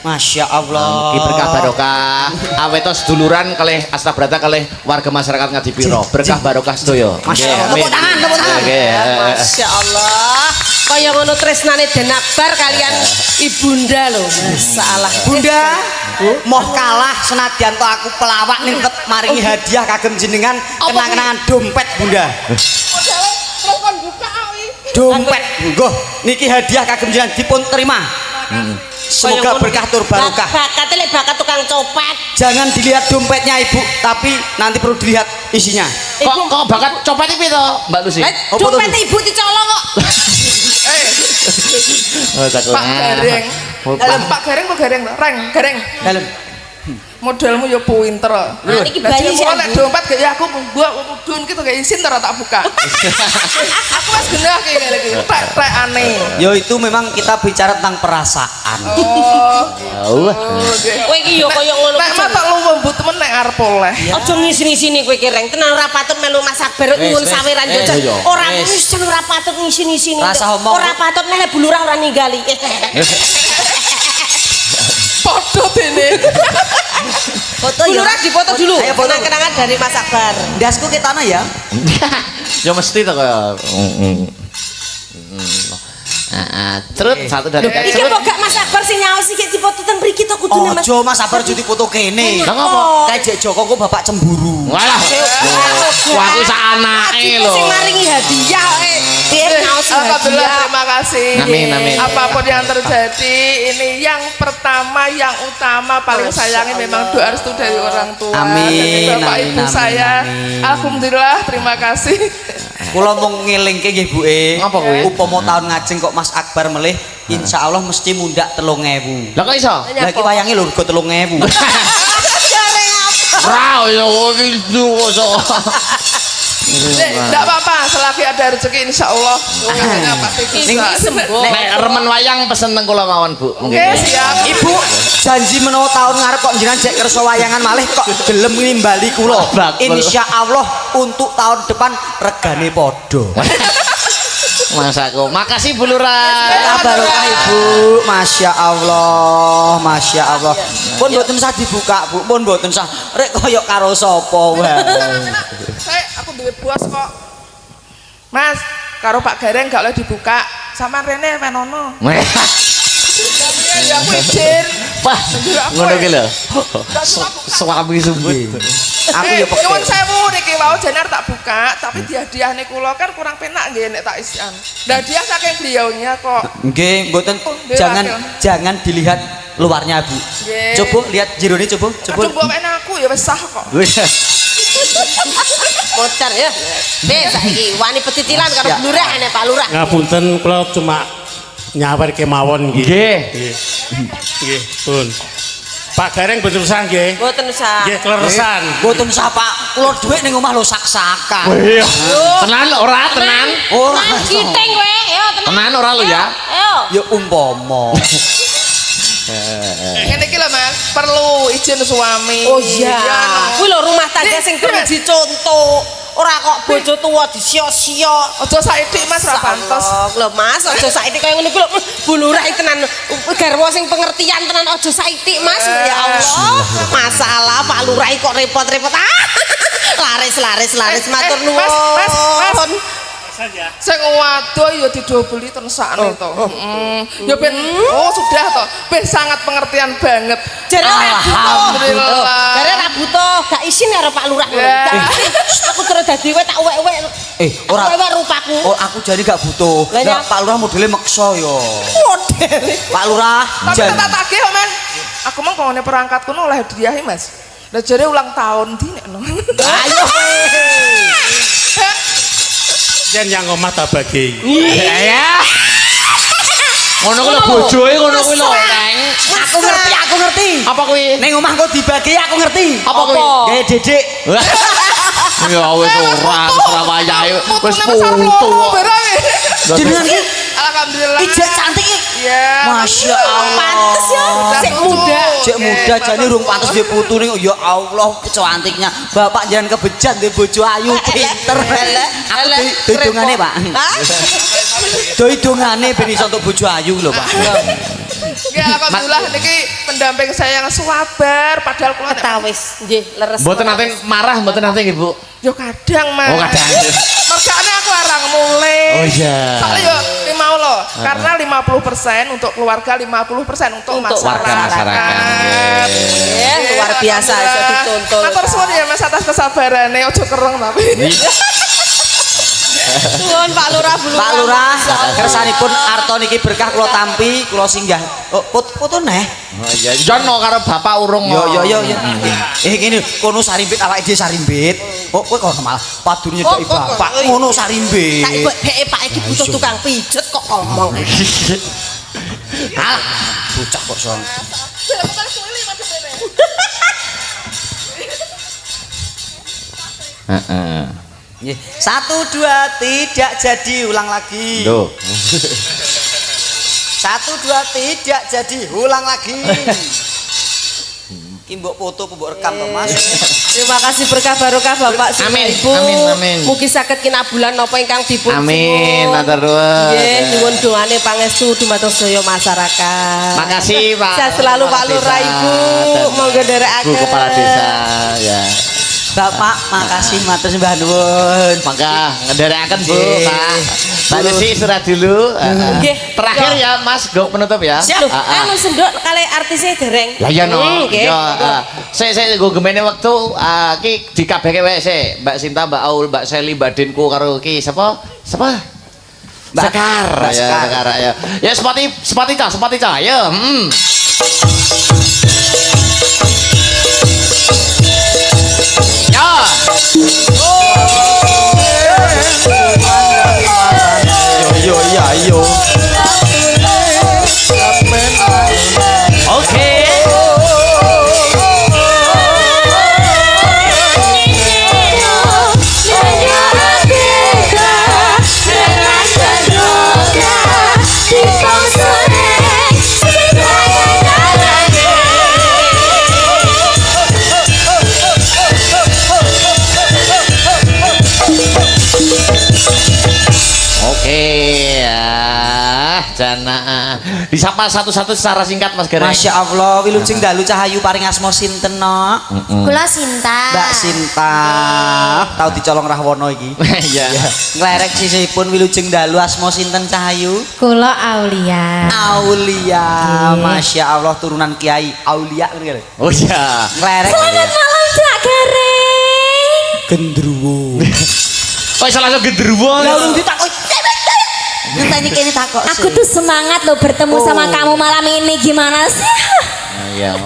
Masya Allah. Ki berkah barokah awetos duluran kalih Astabrata kalih warga masyarakat Ngadipiro. Berkah barokah sedaya. Masya Allah. Tepuk tangan, tepuk tangan. Nggih. Masya Allah. Kaya ngono tresnane Den Akbar kalian ibunda lho. Masalah. Bunda, moh kalah senadyan to aku pelawak ning tetep maringi hadiah kagem jenengan kenang-kenangan dompet Bunda. Dompet, nggo. Niki hadiah kagem jenengan dipun terima. Semoga berkah tur barokah. Bakat lek bakat tukang copet. Jangan dilihat dompetnya Ibu, tapi nanti perlu dilihat isinya. Kok bakat copet iki to, Mbak Lucy? Dompet ibu dicolong kok. Oh, tak Pak Gareng. Pak Gareng kok Gareng? Gareng. Dalem. Modelmu ya pinter. Nah, niki bayi sih, Lek Bu. dompet gak ya aku mbok mudun gitu gak izin ora tak buka. Aku wis genah ki ngene iki. Tek aneh. Yo itu memang kita bicara tentang perasaan. Oh. Oh. Kowe iki ya kaya ngono. Nek mah tak luwembut temen nek arep oleh. Aja ngisi-ngisini kowe kireng. Tenan ora patut melu Mas Akbar nyuwun saweran yo. Ora wis ora patut ngisi-ngisini. Rasa omong. Ora patut nek bulurah ora ninggali. Padha dene. Foto ya. Bulurah dipoto dulu. Ayo foto. Kenang-kenangan dari Mas Akbar. Dasku ke tanah ya. Ya mesti to kaya. Cerut satu dari Iki kok gak Mas Akbar sing nyaos iki dipoto teng mriki to kudune Mas. Ojo Mas Sabar jadi foto kene. Lah ngopo? Kayak Jek Joko kok bapak cemburu. Walah. Wah, aku sak anake lho. Sing maringi hadiah dia nyaos Alhamdulillah, hadiah. terima kasih. Amin, amin. Apapun yang terjadi, ini yang pertama, yang utama, paling sayangnya memang doa restu dari orang tua. Amin, Dari Bapak amin, Ibu amin, saya. amin. Alhamdulillah, terima kasih. Kula mau ngelingke nggih Bu Ngapa kuwi? Upama tahun ngajeng kok Mas Akbar melih, insyaallah mesti mundak 3.000. Lah kok iso? Lah iki wayange lho rego 3.000. Ra yo gitu kok. Tidak apa-apa, selagi ada rezeki insya Allah. Semuanya pasti bisa. Nek remen wayang pesen teng kula mawon, Bu. Oke, siap. Ibu janji menawa tahun ngarep kok jenengan jek kersa wayangan malih kok gelem nimbali kula. Bakul. Insyaallah untuk tahun depan regane padha. Mas aku. Makasih Bu Lurah. Berkah barokah Ibu. Masya Allah, Masya Allah. Pun mboten sah dibuka, Bu. Pun mboten sah. Rek koyo karo sapa wae. Aku duwe bos kok. Mas, karo Pak Gareng gak oleh dibuka. Sama Rene Penono. Ya aku izin. Wah, ngono ki lho. Suami sumbut. Aku ya peke. Nyuwun sewu niki wau jenar tak buka, tapi diadiahne kula kan kurang penak nggih nek tak isian. Lah dia saking beliaunya kok. Nggih, mboten Nggih, jangan dilihat luarnya, Bu. Nggih. Coba lihat jerone coba. Coba enak aku ya wis sah kok. Motor ya. Wis saiki wani petitilan karo Ya. lurah nek Pak Lurah. Ngapunten kula cuma nyawer kemawon nggih. Nggih. Nggih, pun. Pak Gareng betul sah nggih. Mboten usah. Nggih kleresan. Mboten sah, Pak. Kula dhuwit ning omah lho sak-sakan. Iya. Tenan ora tenan. Ora. Kiting kowe, yo tenan. Tenan ora lho ya. Ayo. Ya umpama. Ngene iki lho Mas, perlu izin suami. Oh iya. no. Kuwi lho rumah tangga sing perlu dicontoh. Ora kok bojo tuwa disio-sio. Aja saithik Mas ra pantes. Lho Mas, aja saithik kaya ngene ku lho. Bulurah tenan. Garwa sing pengertian tenan aja saithik Mas. Ya Allah. Masalah Pak Lurah kok repot-repot. Laris matur nuwun. Mas. Sing waduh ya didobeli tensakne to. Ya ben sudah to. Ben sangat pengertian banget. Jare alhamdulillah. Jare ra butuh, gak isin karo Pak Lurah. Aku terus dadi wek tak wek-wek. Ora rupaku. Oh, aku jadi gak butuh. Lah Pak Lurah modele meksa ya. Modele. Pak Lurah Tapi tak tagih kok, Men. Aku mong kongone perangkatku no oleh hadiah Mas. Lah jare ulang tahun di nek no. Ayo. Yen yang omah tak bagi. Ya. Ngono kuwi lho bojoe ngono kuwi lho, Kang. Aku ngerti. Apa kuwi? Ning omah kok dibagi aku ngerti. Apa kuwi? Gawe dedek. Ya wis ora wayahe wis putu. Jenengan iki Alhamdulillah. ijek cantik iki. Iya. Masya Allah. Pantes ya, sik muda. Cek muda jane urung pantes dia putu ning ya Allah cantiknya. Bapak jangan kebejat ndek bojo ayu pinter. Aku didongane, Pak. Do idongane ben iso entuk bojo ayu lho, Pak. Ya alhamdulillah niki pendamping saya yang sabar padahal kula Ketawis, nggih, leres. Mboten nate marah, mboten nate nggih, Bu. yo kadang Mas. Oh, kadang. Mergane aku arang mulai. Oh iya. Soalnya yo ini mau loh, karena 50% untuk keluarga, 50% untuk masyarakat. Warga masyarakat. Ya, luar biasa iso dituntun. Matur suwun ya Mas atas kesabarane, ojo kereng tapi. Suwun Pak Lurah Bulungan. Pak Lurah, kersanipun arta niki berkah kula tampi, kula singgah. Oh, foto neh. Oh iya, jono karo bapak urung. Yo. Ngene kono sarimbit awake dhewe sarimbit. Oh, kowe kok malah padur nyedoki bapak. Ngono sarimbit. Tak beke Pak iki butuh tukang pijet kok ngomong. Alah, bocah kok song. Heeh. 1 2 tidak jadi ulang lagi. Loh. 1 2 tidak jadi ulang lagi. Ki mbok foto mbok rekam to Mas. Terima kasih berkah barokah Bapak Amin, Ibu. amin. Mugi saged kinabulan napa ingkang dipun. Amin, matur nuwun. Nggih, nyuwun dongane pangestu dumateng sedaya masyarakat. Makasih Pak. Sehat selalu Pak Lurah Ibu. Monggo nderekaken. Bu Kepala Desa ya. Bapak, makasih matur sembah nuwun. Mangga ngenderekaken Bu, Nggih. Pak. Mbak Desi istirahat dulu. Nggih. Terakhir ya Mas, go penutup ya. Siap. Anu sendok kali artisnya dereng. Lah ya no. Nggih. Ya, saya go gemene wektu ki dikabehke wae sik. Mbak Sinta, Mbak Aul, Mbak Seli, Mbak Dinku karo ki sapa? Mbak Sekar. Ya, Sekar ya. Ya sepati ca. Ya, Ya. Yo. Oke. Oke ya, jana disapa satu-satu secara singkat Mas Gareng. Masya Allah, wilujeng dalu cahayu paring asma sinten no? Kula Sinta. Mbak Sinta, tahu dicolong Rahwono iki. Iya. Nglerek sisipun wilujeng dalu asma sinten cahayu? Kula Aulia. Aulia, Masya Allah turunan Kiai Aulia. Oh iya. Nglerek. Selamat malam Cak Gareng. Gendruwo. Oh salah satu gendruwo. Lah urung ditakok. Ngenteni kene takok. Aku tuh semangat loh bertemu sama kamu malam ini. Gimana sih? Iya.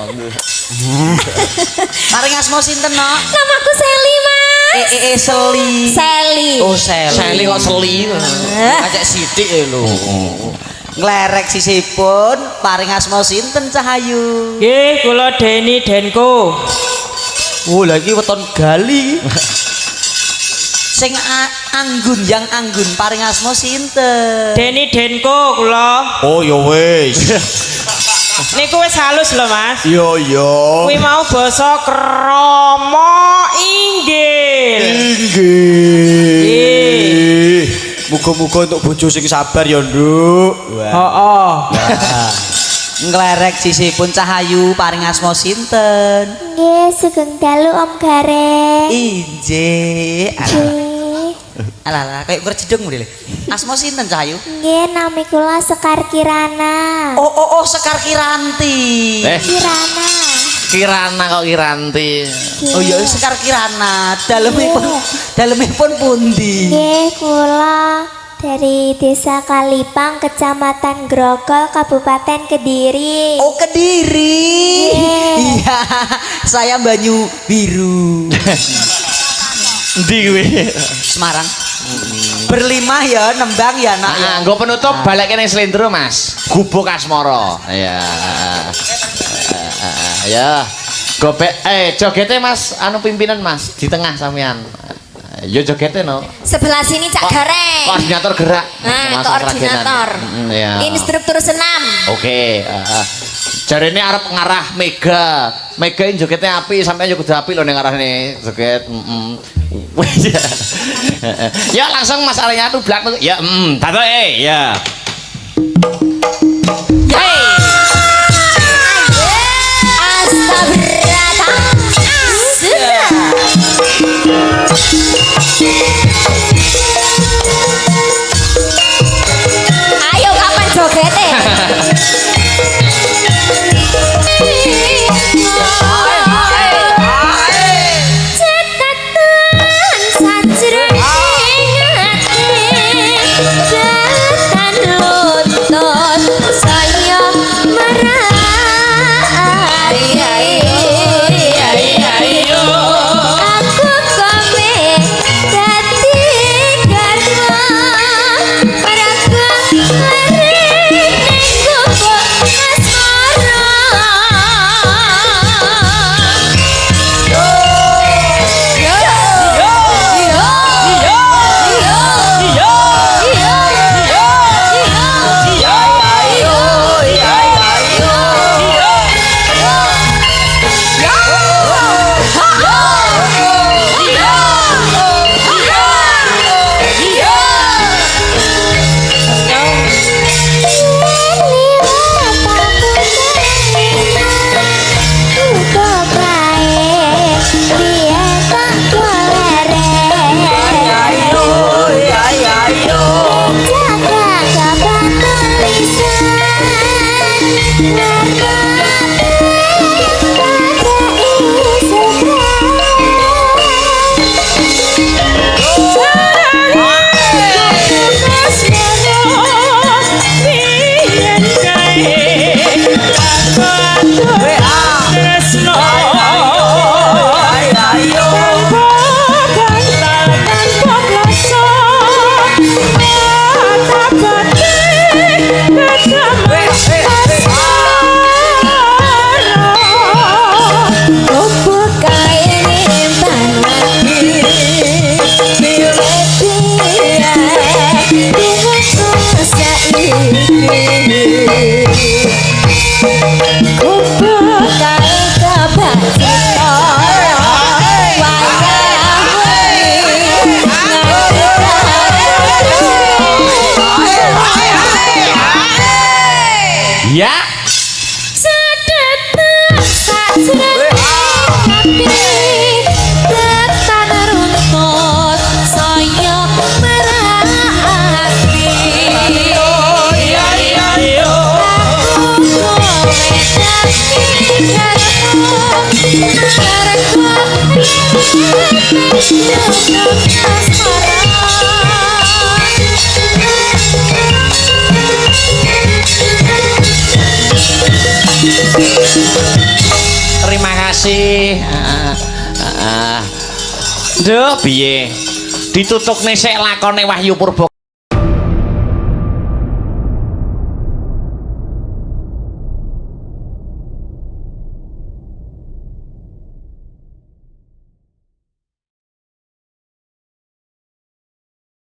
Paring asma sinten no? Namaku Seli Mas. Seli. Seli. Oh Seli. Seli kok seli. Ajak sithik lho. Nglerek sisipun paring asma sinten cahayu? Nggih, kula Deni Denko. Oh, lagi weton gali. Sing yang anggun paring asma sinten? Deni Denko kula. Oh, ya wis. Niku wis halus lho, Mas. Yo. Kuwi mau basa krama inggil. Inggih. Muga-muga untuk bojo sing sabar ya, Nduk. Heeh. Nglerek sisipun Cahayu paring asma sinten? Nggih, sugeng dalu Om Gareng. Inje. Nggih. Alah, kayak berjedeng modele. Asma sinten Cahayu? Nggih, nami kula Sekar Kirana. Oh, Sekar Kiranti. Kirana. Kirana kok Kiranti. Oh iya, Sekar Kirana. Dalemipun pundi? Nggih, kula dari Desa Kalipang, Kecamatan Grogol, Kabupaten Kediri. Oh, Kediri. Iya, saya Banyu Biru. Endi kuwi? Semarang. Berlima ya, nembang ya, Nak. Ya. Nggo penutup balik ning Slendro, Mas. Gubuk Asmara. Ya. Ya. Gobek jogete Mas, anu pimpinan Mas, di tengah sampean. Ya jogete no. Sebelah sini Cak Gareng. Koordinator gerak. Nah, Mas koordinator. Ya. Instruktur senam. Oke, jarene arep ngarah Mega. Mega ini jogetnya api, sampean yo kudu api lho ning arahne joget. Ya langsung Mas Arya tuh blak. Ya, tato ya. Ayo kapan jogetnya? Ya. Terima kasih. Duh, piye? Ditutukne sik lakone Wahyu Purba.